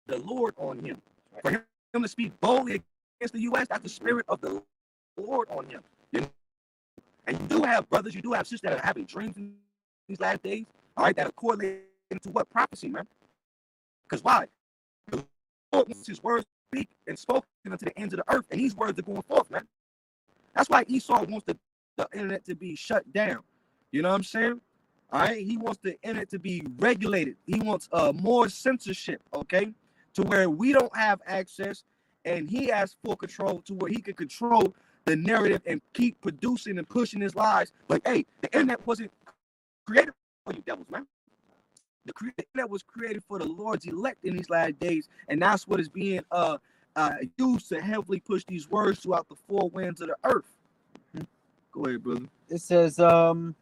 the Lord on him. For him to speak boldly against the U.S., that's the spirit of the Lord on him. You know? And you do have brothers, you do have sisters that are having dreams in these last days, all right, that are correlating to what prophecy, man? Because why? The Lord wants his words to speak and spoken unto the ends of the earth, and these words are going forth, man. That's why Esau wants the internet to be shut down. You know what I'm saying? All right, he wants the internet to be regulated. He wants more censorship, okay, to where we don't have access, and he has full control to where he can control the narrative and keep producing and pushing his lies. But hey, the internet wasn't created for you devils, man. The internet was created for the Lord's elect in these last days, and that's what is being used to heavily push these words throughout the 4 winds of the earth. Go ahead, brother. It says, and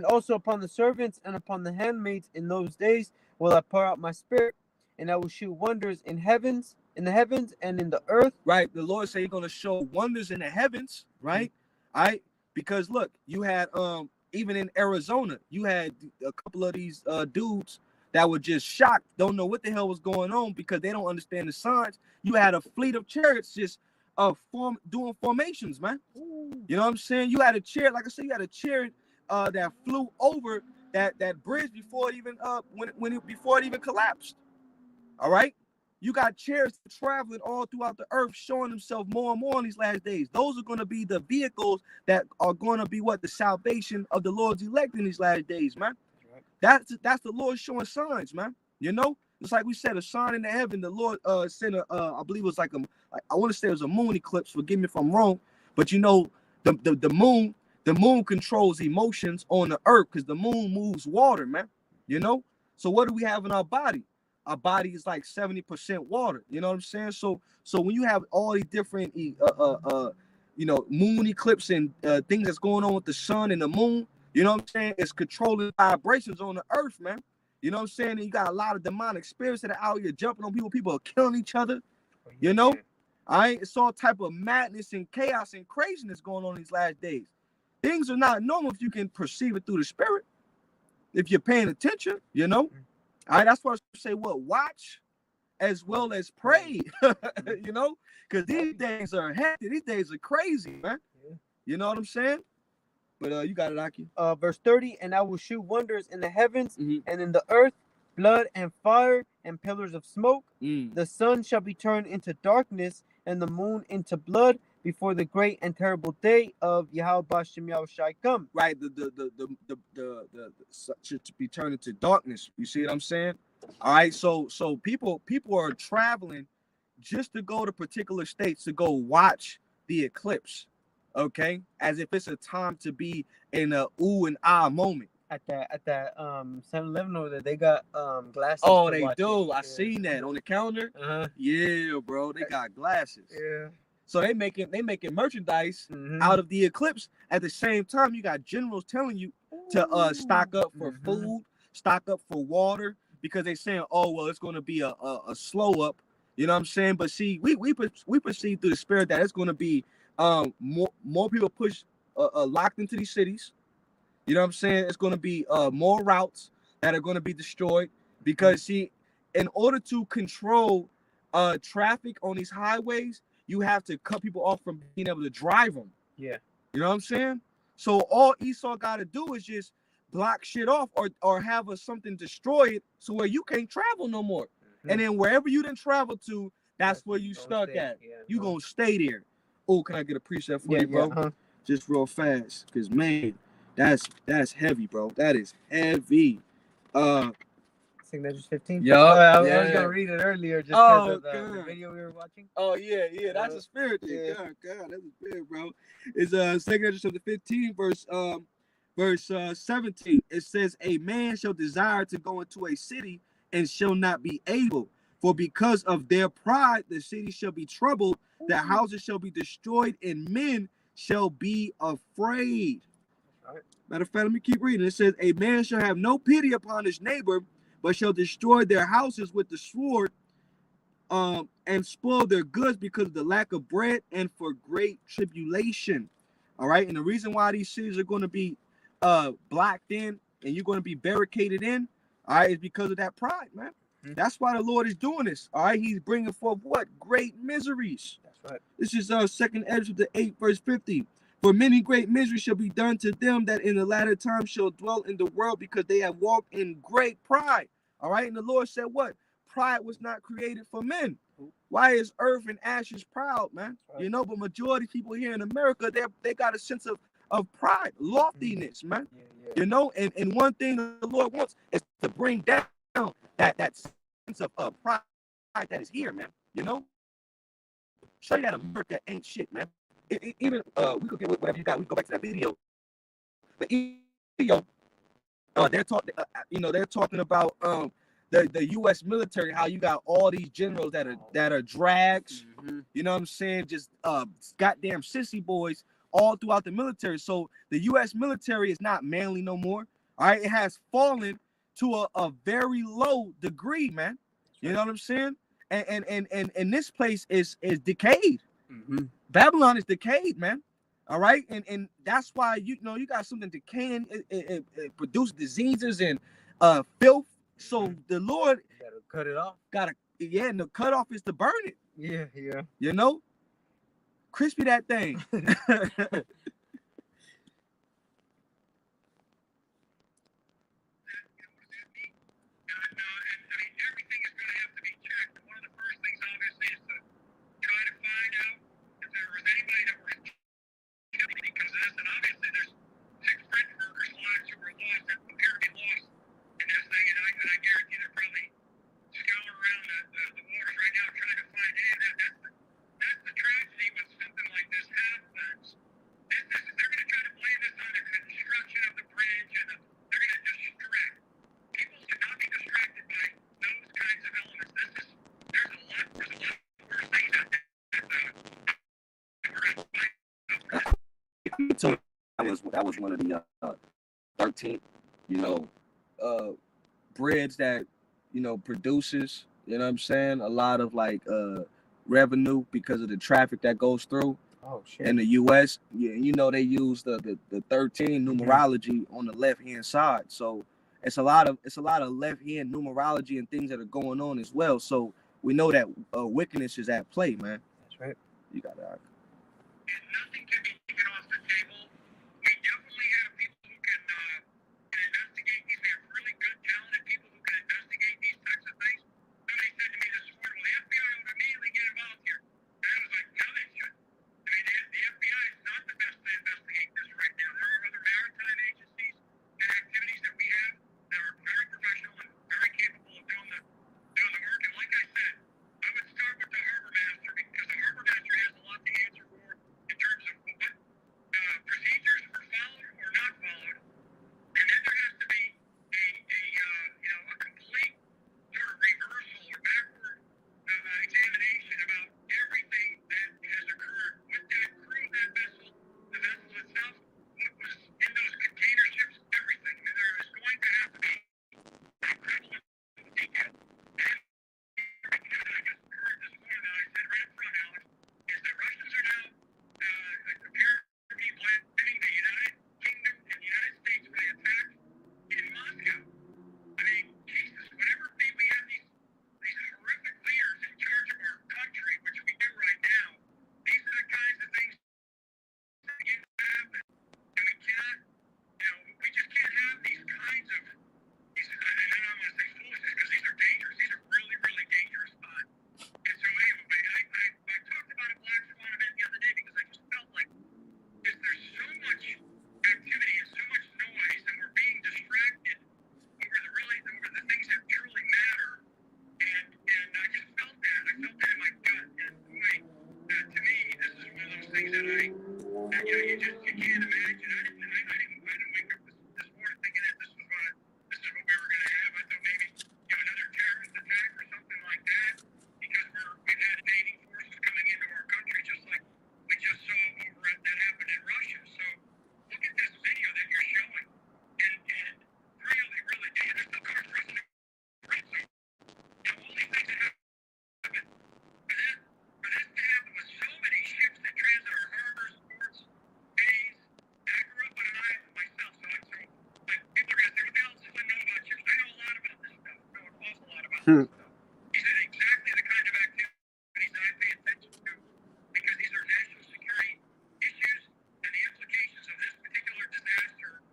also upon the servants and upon the handmaids in those days will I pour out my spirit, and I will shew wonders in the heavens and in the earth. Right. The Lord said he's going to show wonders in the heavens, right? All right. Because look, you had even in Arizona, you had a couple of these dudes that were just shocked, don't know what the hell was going on because they don't understand the signs. You had a fleet of chariots just doing formations, man. You know what I'm saying? You had a chariot, like I said, you had a chariot that flew over that bridge before it even before it even collapsed. All right. You got chariots traveling all throughout the earth, showing themselves more and more in these last days. Those are going to be the vehicles that are going to be the salvation of the Lord's elect in these last days, man. That's the Lord showing signs, man. You know, it's like we said, a sign in the heaven. The Lord sent I believe it was I want to say it was a moon eclipse. Forgive me if I'm wrong, but you know, the moon controls emotions on the earth because the moon moves water, man. You know, so what do we have in our body? Our body is like 70% water. You know what I'm saying? So when you have all these different moon eclipse and things that's going on with the sun and the moon, you know what I'm saying? It's controlling vibrations on the earth, man. You know what I'm saying? And you got a lot of demonic spirits that are out here jumping on people. People are killing each other. You know? All right? It's all type of madness and chaos and craziness going on these last days. Things are not normal if you can perceive it through the spirit. If you're paying attention, you know? All right, that's why I say watch as well as pray, you know, because these days are hectic. These days are crazy, man. You know what I'm saying? But you got it, Aki. Verse 30, and I will shew wonders in the heavens Mhm. and in the earth, blood and fire and pillars of smoke. Mm. The sun shall be turned into darkness and the moon into blood before the great and terrible day of Yahweh Bashem Yahushai come. Right, the should be turned into darkness. You see what I'm saying? All right, so people are traveling just to go to particular states to go watch the eclipse, okay? As if it's a time to be in a ooh and ah moment. At that 7-Eleven over there, they got glasses. Oh, to they watch do. it. I seen that on the counter. Uh-huh. Yeah, bro, they got glasses. Yeah. So they making merchandise Mhm. out of the eclipse. At the same time, you got generals telling you to stock up for food, stock up for water, because they saying, oh well, it's going to be a slow up. You know what I'm saying? But see, we perceive through the spirit that it's going to be more people locked into these cities. You know what I'm saying? It's going to be more routes that are going to be destroyed, because see, in order to control traffic on these highways, you have to cut people off from being able to drive them. Yeah. You know what I'm saying? So all Esau got to do is just block shit off, or have something destroy it, so where you can't travel no more. And then wherever you didn't travel to, that's where you stuck at. Yeah, you gonna stay there. Oh, can I get a precept for you, bro? uh-huh. Just real fast, because man, that's heavy, bro. That is heavy. Signatures 15. Yup, I was yeah. gonna read it earlier just because of the God. video we were watching. Oh yeah, that's a spirit thing. Yeah. God, that's a spirit, bro. It's 2 chapter 15, verse 17. It says, a man shall desire to go into a city and shall not be able, for because of their pride the city shall be troubled, the houses shall be destroyed, and men shall be afraid. Right. Matter of fact, let me keep reading. It says, a man shall have no pity upon his neighbor, but shall destroy their houses with the sword, and spoil their goods because of the lack of bread and for great tribulation. All right. And the reason why these cities are going to be blocked in and you're going to be barricaded in, all right, is because of that pride, man. Mm-hmm. That's why the Lord is doing this. All right. He's bringing forth what? Great miseries. That's right. This is 2 Ezra 8, verse 50. For many great miseries shall be done to them that in the latter time shall dwell in the world, because they have walked in great pride. All right. And the Lord said what? Pride was not created for men. Why is earth and ashes proud, man? Right. You know, but majority of people here in America, they got a sense of pride, loftiness, man. Yeah. You know, and one thing the Lord wants is to bring down that sense of pride that is here, man. You know, show you that America ain't shit, man. Even we could get whatever you got. We go back to that video. But they're talking about the U.S. military, how you got all these generals that are drags, you know what I'm saying, just goddamn sissy boys all throughout the military. So the U.S. military is not manly no more. All right, it has fallen to a very low degree, man. You know what I'm saying? And this place is decayed. Mm-hmm. Babylon is decayed, man. All right, and that's why you got something decaying. It produces diseases and filth. So the Lord gotta cut it off. And the cutoff is to burn it. Yeah. You know, crispy that thing. That was one of the 13, breads that produces, you know what I'm saying, a lot of like revenue because of the traffic that goes through. Oh shit. In the U.S., they use the 13 numerology on the left hand side, so it's a lot of left hand numerology and things that are going on as well. So we know that wickedness is at play, man. That's right. You got that. And nothing can be taken off the table. We definitely things that you can't imagine. I didn't wake up this morning thinking that this is what we were gonna have. I thought maybe another terrorist attack or something like that, because we've had invading forces coming into our country, just like we just saw that happened in Russia. So look at this video that you're showing, and really, and this still comes from right? So all these things that happen. For this to happen with so many ships that transit our harbors, ports, bays. And I grew up on an island myself, so people are gonna say, "What the hell does Slim know about ships?" I know a lot about this stuff. I know an awful lot about this stuff. These are exactly the kind of activities that I pay attention to, because these are national security issues, and the implications of this particular disaster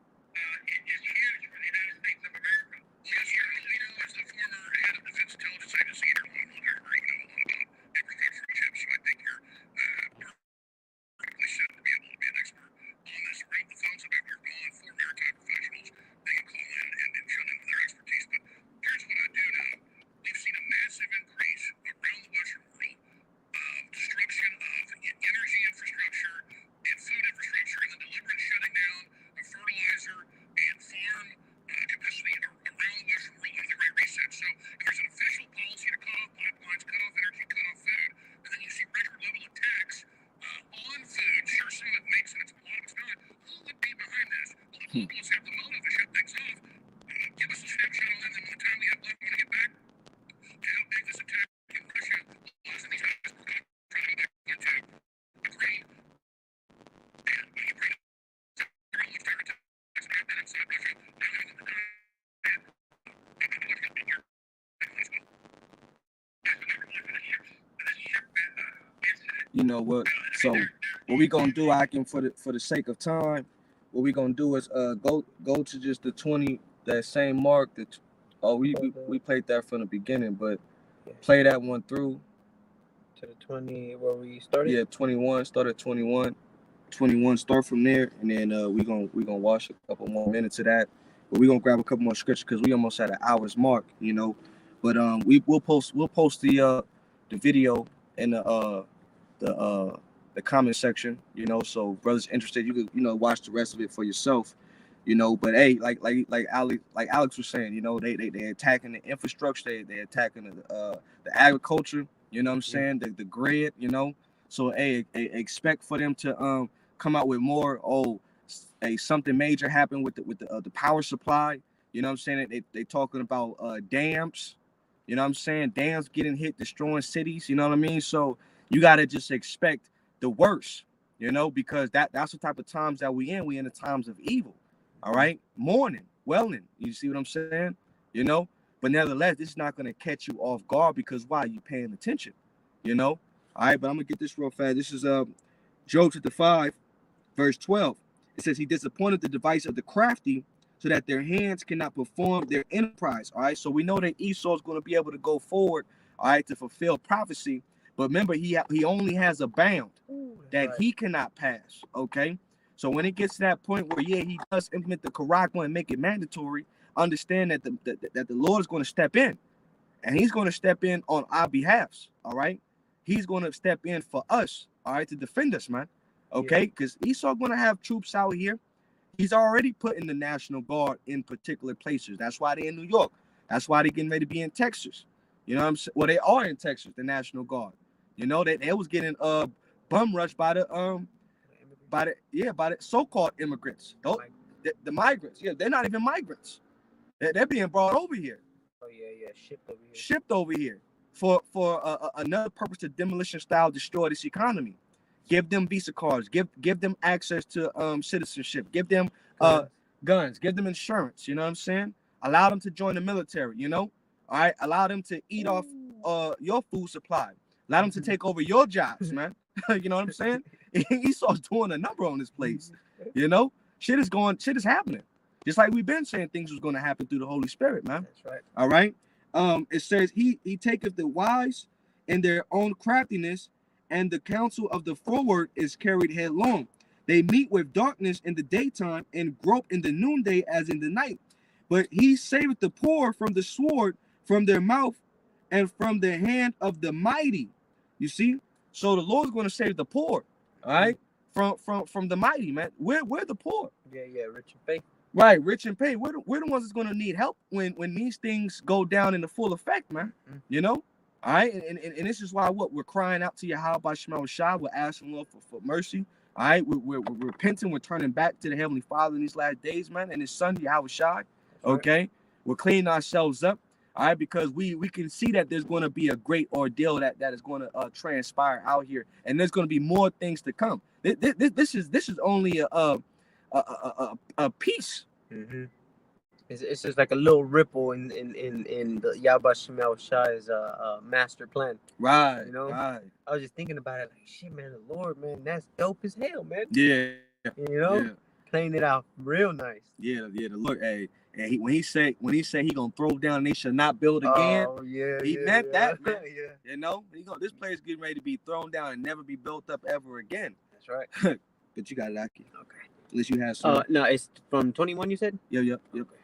is huge for the United States of America. As you know, as the former head of Defense Intelligence Agency, you know a lot about everything from ships, so I think you're perfectly set to be able to be an expert on this. Rob the phones up after you're gone for maritime professionals. They can call in and shut into their expertise. But here's what I do know. We've seen a massive increase around the Western world of destruction of energy infrastructure and food infrastructure, and the deliberate shutting down of fertilizer and farm capacity around the Western world under the Great Reset. So if there's an official policy to cut off pipelines, cut off energy, cut off food, and then you see record level attacks on food, sure, some of it makes sense, a lot of it's not. Who would be behind this? Well, the globalists have the motive to shut things off. Give us a snapshot on them, and the time we have left, I want to get back to how big this attack in Russia was, and these guys were trying to go back into Ukraine. And Ukraine is all of their attacks that happened inside Russia. Now having the time, and I'm going to look at your as well. Guys, we never looked at this ship incident. You know what? So what we gonna do, Akim, for the sake of time, what we gonna do is go to just the 20, that same mark. We played that from the beginning, but play that one through to the 20 where we started. Yeah, 21. Start at 21. 21. Start from there, and then we gonna watch a couple more minutes of that. But we gonna grab a couple more scriptures because we almost at an hour's mark, you know. But we'll post the video in the comment section, you know. So brothers interested, you could watch the rest of it for yourself, you know. But hey, like Alex was saying, you know, they attacking the infrastructure, they attacking the agriculture, you know what I'm saying, the grid, you know. So hey, expect for them to come out with more. Something major happened with the power supply, you know what I'm saying. They talking about dams, you know what I'm saying, dams getting hit, destroying cities, you know what I mean. So you gotta just expect the worst, you know, because that's the type of times that we in the times of evil. All right, mourning, wailing. You see what I'm saying, you know. But nevertheless, this is not gonna catch you off guard, because why? You paying attention, you know. All right, but I'm gonna get this real fast. This is Job chapter 5, verse 12. It says, he disappointed the device of the crafty, so that their hands cannot perform their enterprise. All right, so we know that Esau is going to be able to go forward, all right, to fulfill prophecy. But remember, he only has a bound that he cannot pass. Okay, so when it gets to that point where he does implement the Karakma and make it mandatory, understand that the Lord is going to step in, and he's going to step in on our behalfs. All right, he's going to step in for us, all right, to defend us, man. Okay, because Esau going to have troops out here. He's already putting the National Guard in particular places. That's why they're in New York. That's why they're getting ready to be in Texas. You know what I'm saying? Well, they are in Texas, the National Guard. You know, they was getting bum rushed by the so-called immigrants. The migrants. Yeah, they're not even migrants. They're being brought over here. Oh yeah, shipped over here for another purpose, to demolition style destroy this economy. Give them visa cards. Give them access to citizenship. Give them guns. Give them insurance. You know what I'm saying? Allow them to join the military. You know, all right. Allow them to eat off your food supply. Allow them to take over your jobs, man. You know what I'm saying? Esau's doing a number on this place. You know, shit is happening. Just like we've been saying, things was going to happen through the Holy Spirit, man. That's right. All right. It says he taketh the wise in their own craftiness, and the counsel of the forward is carried headlong. They meet with darkness in the daytime, and grope in the noonday as in the night. But he saveth the poor from the sword, from their mouth, and from the hand of the mighty. You see? So the Lord's going to save the poor. All right, from the mighty, man. We're the poor. Yeah, rich and faithful. Right, rich and paid. We're the ones that's gonna need help when these things go down in the full effect, man. You know. All right, and this is why we're crying out to Yahweh Shema Shai. We're asking Lord for mercy. All right, we're repenting. We're turning back to the Heavenly Father in these last days, man, and His Son Yahweh Shai. Okay, we're cleaning ourselves up. All right, because we can see that there's going to be a great ordeal that is going to transpire out here, and there's going to be more things to come. This is only a piece. Mm-hmm. It's just like a little ripple in the Yahweh Shema Shai's master plan. Right. You know. Right. I was just thinking about it, like, shit, man, the Lord, man, that's dope as hell, man. Yeah. You know, playing it out real nice. Yeah. Look, hey, and when he said he gonna throw down, and they shall not build again. Oh yeah, he meant that, man. Yeah. You know, this place getting ready to be thrown down and never be built up ever again. That's right. But you got lucky. Okay. At least you had some. No, it's from 21. You said. Yep. Okay.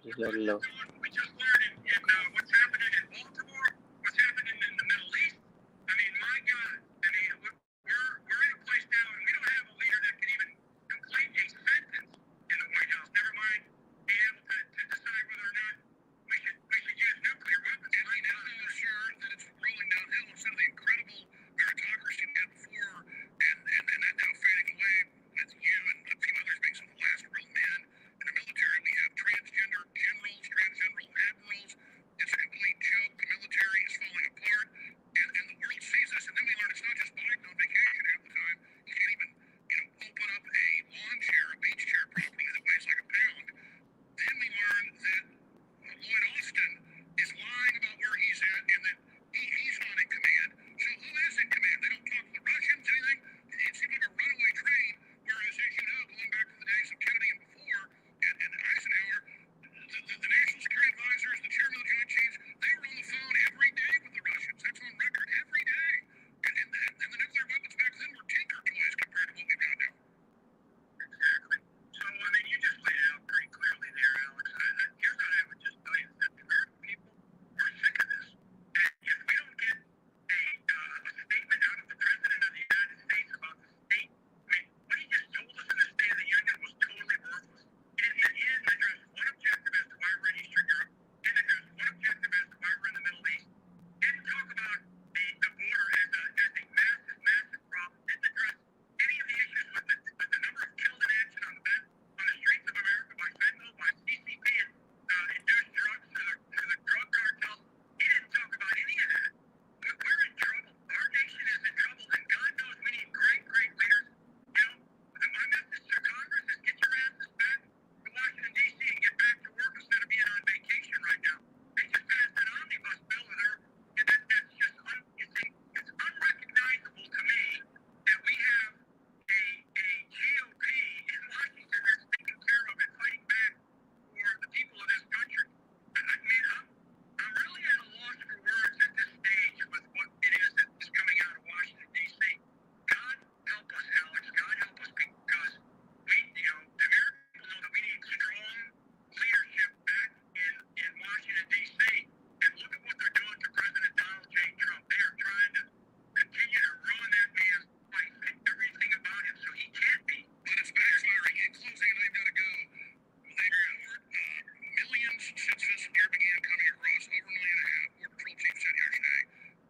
Just let it know. We just learned in what's happening in Baltimore, what's happening in the Middle East. I mean, my God. I mean, we're in a place now, and we don't have a leader that can even complete a sentence in the White House. Never mind being able to decide whether or not we should use nuclear weapons. And I know for sure that it's rolling downhill instead of the incredible meritocracy we had before, and that now fading away with you and a few others being some of the last real men in the military. We have transgender generals, transgender admirals. It's a complete joke. The military is falling apart, and the world sees this. And then we learn it's not just Biden on vacation half the time. He can't even, open up a lawn chair, a beach chair properly that weighs like a pound. Then we learn that Lloyd Austin is lying about where he's at, and that he's not in command. So who is in command? They don't talk to the Russians, anything. It seems like a runaway train. Whereas, as you know, going back to the days of Kennedy and before, and Eisenhower, the national security advisors, the chairman of the Joint Chiefs, they were on the phone every day with the Russians. That's on record every day. And the nuclear weapons back then were tinker toys compared to what we've got now. Exactly. So, I mean, you just laid it out pretty clearly there, Alex. Here's what I would just tell you, that the American people, we're sick of this. And if we don't get a statement out of the President of the United States about the state, I mean, what he just told us in the State of the Union was totally worthless. He didn't address one objective as to why we're in Eastern Europe. He didn't address one objective as to why we're in the Middle East. Didn't talk about the border as a massive problem. Didn't address any of the issues with the number of killed in action on the streets of America by fentanyl, by CCP induced drugs through the drug cartels. He didn't talk about any of that. We're in trouble. Our nation is in trouble, and God knows we need great leaders. My message to Congress is get your asses back to Washington, D.C. and get back to work instead of being on vacation right now. They just passed an omnibus bill with her, and that's just it's unrecognizable to me that we have a GOP in Washington that's taking care of and fighting back for the people of this country. I mean, I'm really at a loss for words at this stage with what it is that is coming out of Washington, D.C. God help us, Alex. God help us, because we, the American people know that we need strong leadership back in Washington, D.C. And look at what they're doing to President Donald J. Trump. They are trying to continue to ruin that man's life and everything about him, so he can't be. But it's backfiring. In closing, they've got to go. Millions since this year began coming across, over 1.5 million. Border Patrol chief said yesterday.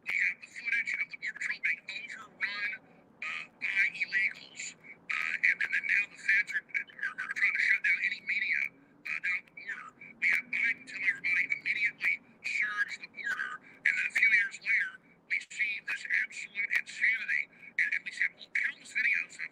We have the footage of the Border Patrol being overrun by illegals, and then now the feds are trying to shut down any media down at the border. We have Biden telling everybody immediately surge the border, and then a few years later, we see this absolute insanity, and we see countless videos of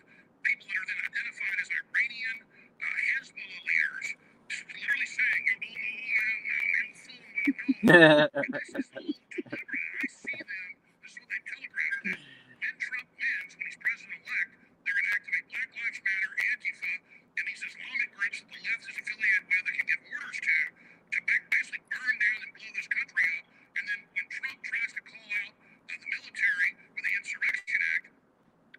people that are then identified as Iranian Hezbollah leaders, literally saying, "You don't know who I am now, you'll soon will know." And this is all deliberate. I see them. This is what they telegraphed. When Trump wins, when he's president-elect, they're going to activate Black Lives Matter, Antifa, and these Islamic groups that the left is affiliated with that can give orders to basically burn down and blow this country up. And then when Trump tries to call out the military with the Insurrection Act,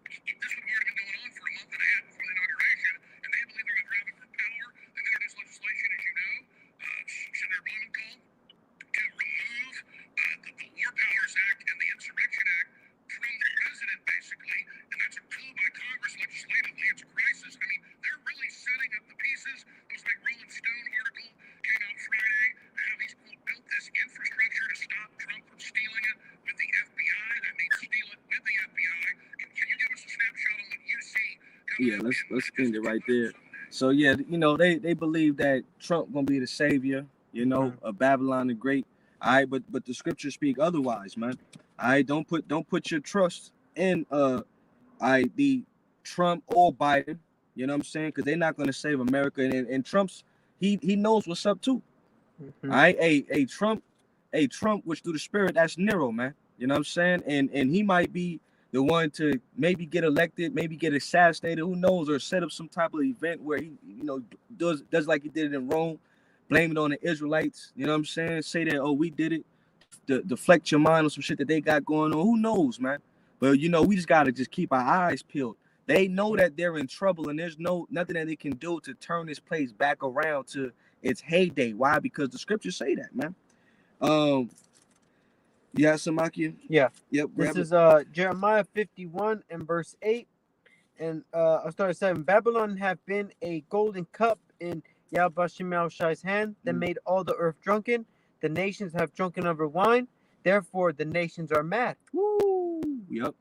this would have already been going on for a month and a half before the inauguration, and they believe they're going to drive it from power. They've introduced legislation, as you know, Senator Blumenthal, to remove the War Powers Act and the Insurrection Yeah, let's end it right there. So yeah, you know, they believe that Trump gonna be the savior, you know, of Babylon the Great. All right, but the scriptures speak otherwise, man. All right, don't put your trust in the Trump or Biden. You know what I'm saying? Because they're not gonna save America. And Trump's he knows what's up too. Mhm. All right, a Trump which through the spirit, that's Nero, man. You know what I'm saying? And he might be the one to maybe get elected, maybe get assassinated, who knows, or set up some type of event where he, you know, does like he did it in Rome, blame it on the Israelites. You know what I'm saying? Say that, oh, we did it, deflect your mind on some shit that they got going on. Who knows, man? But you know, we just gotta just keep our eyes peeled. They know that they're in trouble, and there's nothing that they can do to turn this place back around to its heyday. Why? Because the scriptures say that, man. Yeah, Samaki. Yeah. Yep. This Grab is it. Jeremiah 51 and verse 8. And I'll start at 7. Babylon have been a golden cup in Yahweh Shai's hand that made all the earth drunken. The nations have drunken of her wine. Therefore, the nations are mad. Woo. Yep.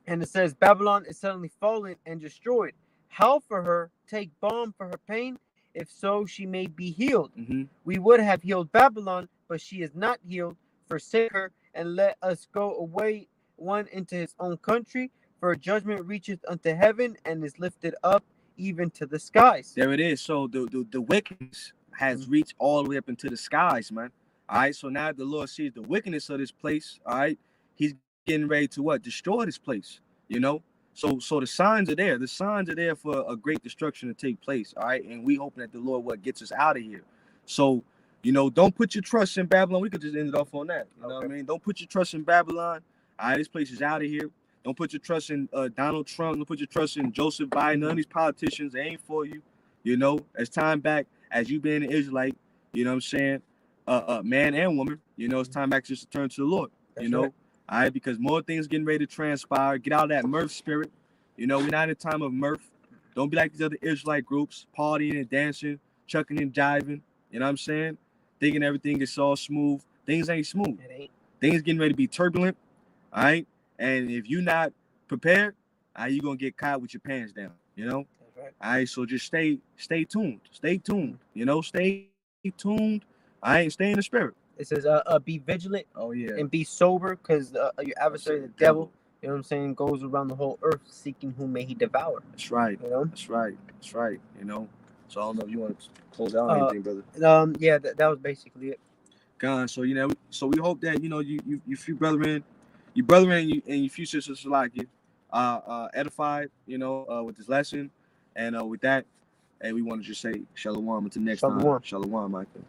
And it says, Babylon is suddenly fallen and destroyed. Howl for her, take balm for her pain. If so, she may be healed. Mm-hmm. We would have healed Babylon, but she is not healed. Forsake her and let us go away, one into his own country. For judgment reacheth unto heaven and is lifted up even to the skies. There it is. So the wickedness has reached all the way up into the skies, man. All right. So now the Lord sees the wickedness of this place. All right. He's getting ready to what? Destroy this place. You know. So the signs are there. The signs are there for a great destruction to take place. All right. And we hoping that the Lord what gets us out of here. So, you know, don't put your trust in Babylon. We could just end it off on that. You know what I mean? Don't put your trust in Babylon. All right. This place is out of here. Don't put your trust in Donald Trump. Don't put your trust in Joseph Biden. None of these politicians, they ain't for you. You know, as time back, as you being an Israelite, you know what I'm saying? Man and woman, you know, it's time back just to turn to the Lord. That's you know, right. all right, because more things getting ready to transpire. Get out of that mirth spirit. You know, we're not in a time of mirth. Don't be like these other Israelite groups, partying and dancing, chucking and jiving. You know what I'm saying? Thinking everything is all smooth. Things ain't smooth. It ain't. Things getting ready to be turbulent. All right. And if you're not prepared, you're gonna get caught with your pants down, you know? That's right. All right, so just stay tuned. Stay tuned. You know, stay tuned. Stay in the spirit. It says, be vigilant Oh yeah. and be sober, because your adversary, the devil, you know what I'm saying, goes around the whole earth seeking whom may he devour. That's right. You know? That's right. That's right. You know. So I don't know if you want to close out anything, brother. Yeah, that was basically it. God, so you know, so we hope that you know you few brethren, your brother and your few sisters like you, edified, you know, with this lesson, and with that, we want to just say shalom until next time. Shalom. Shalom, Michael.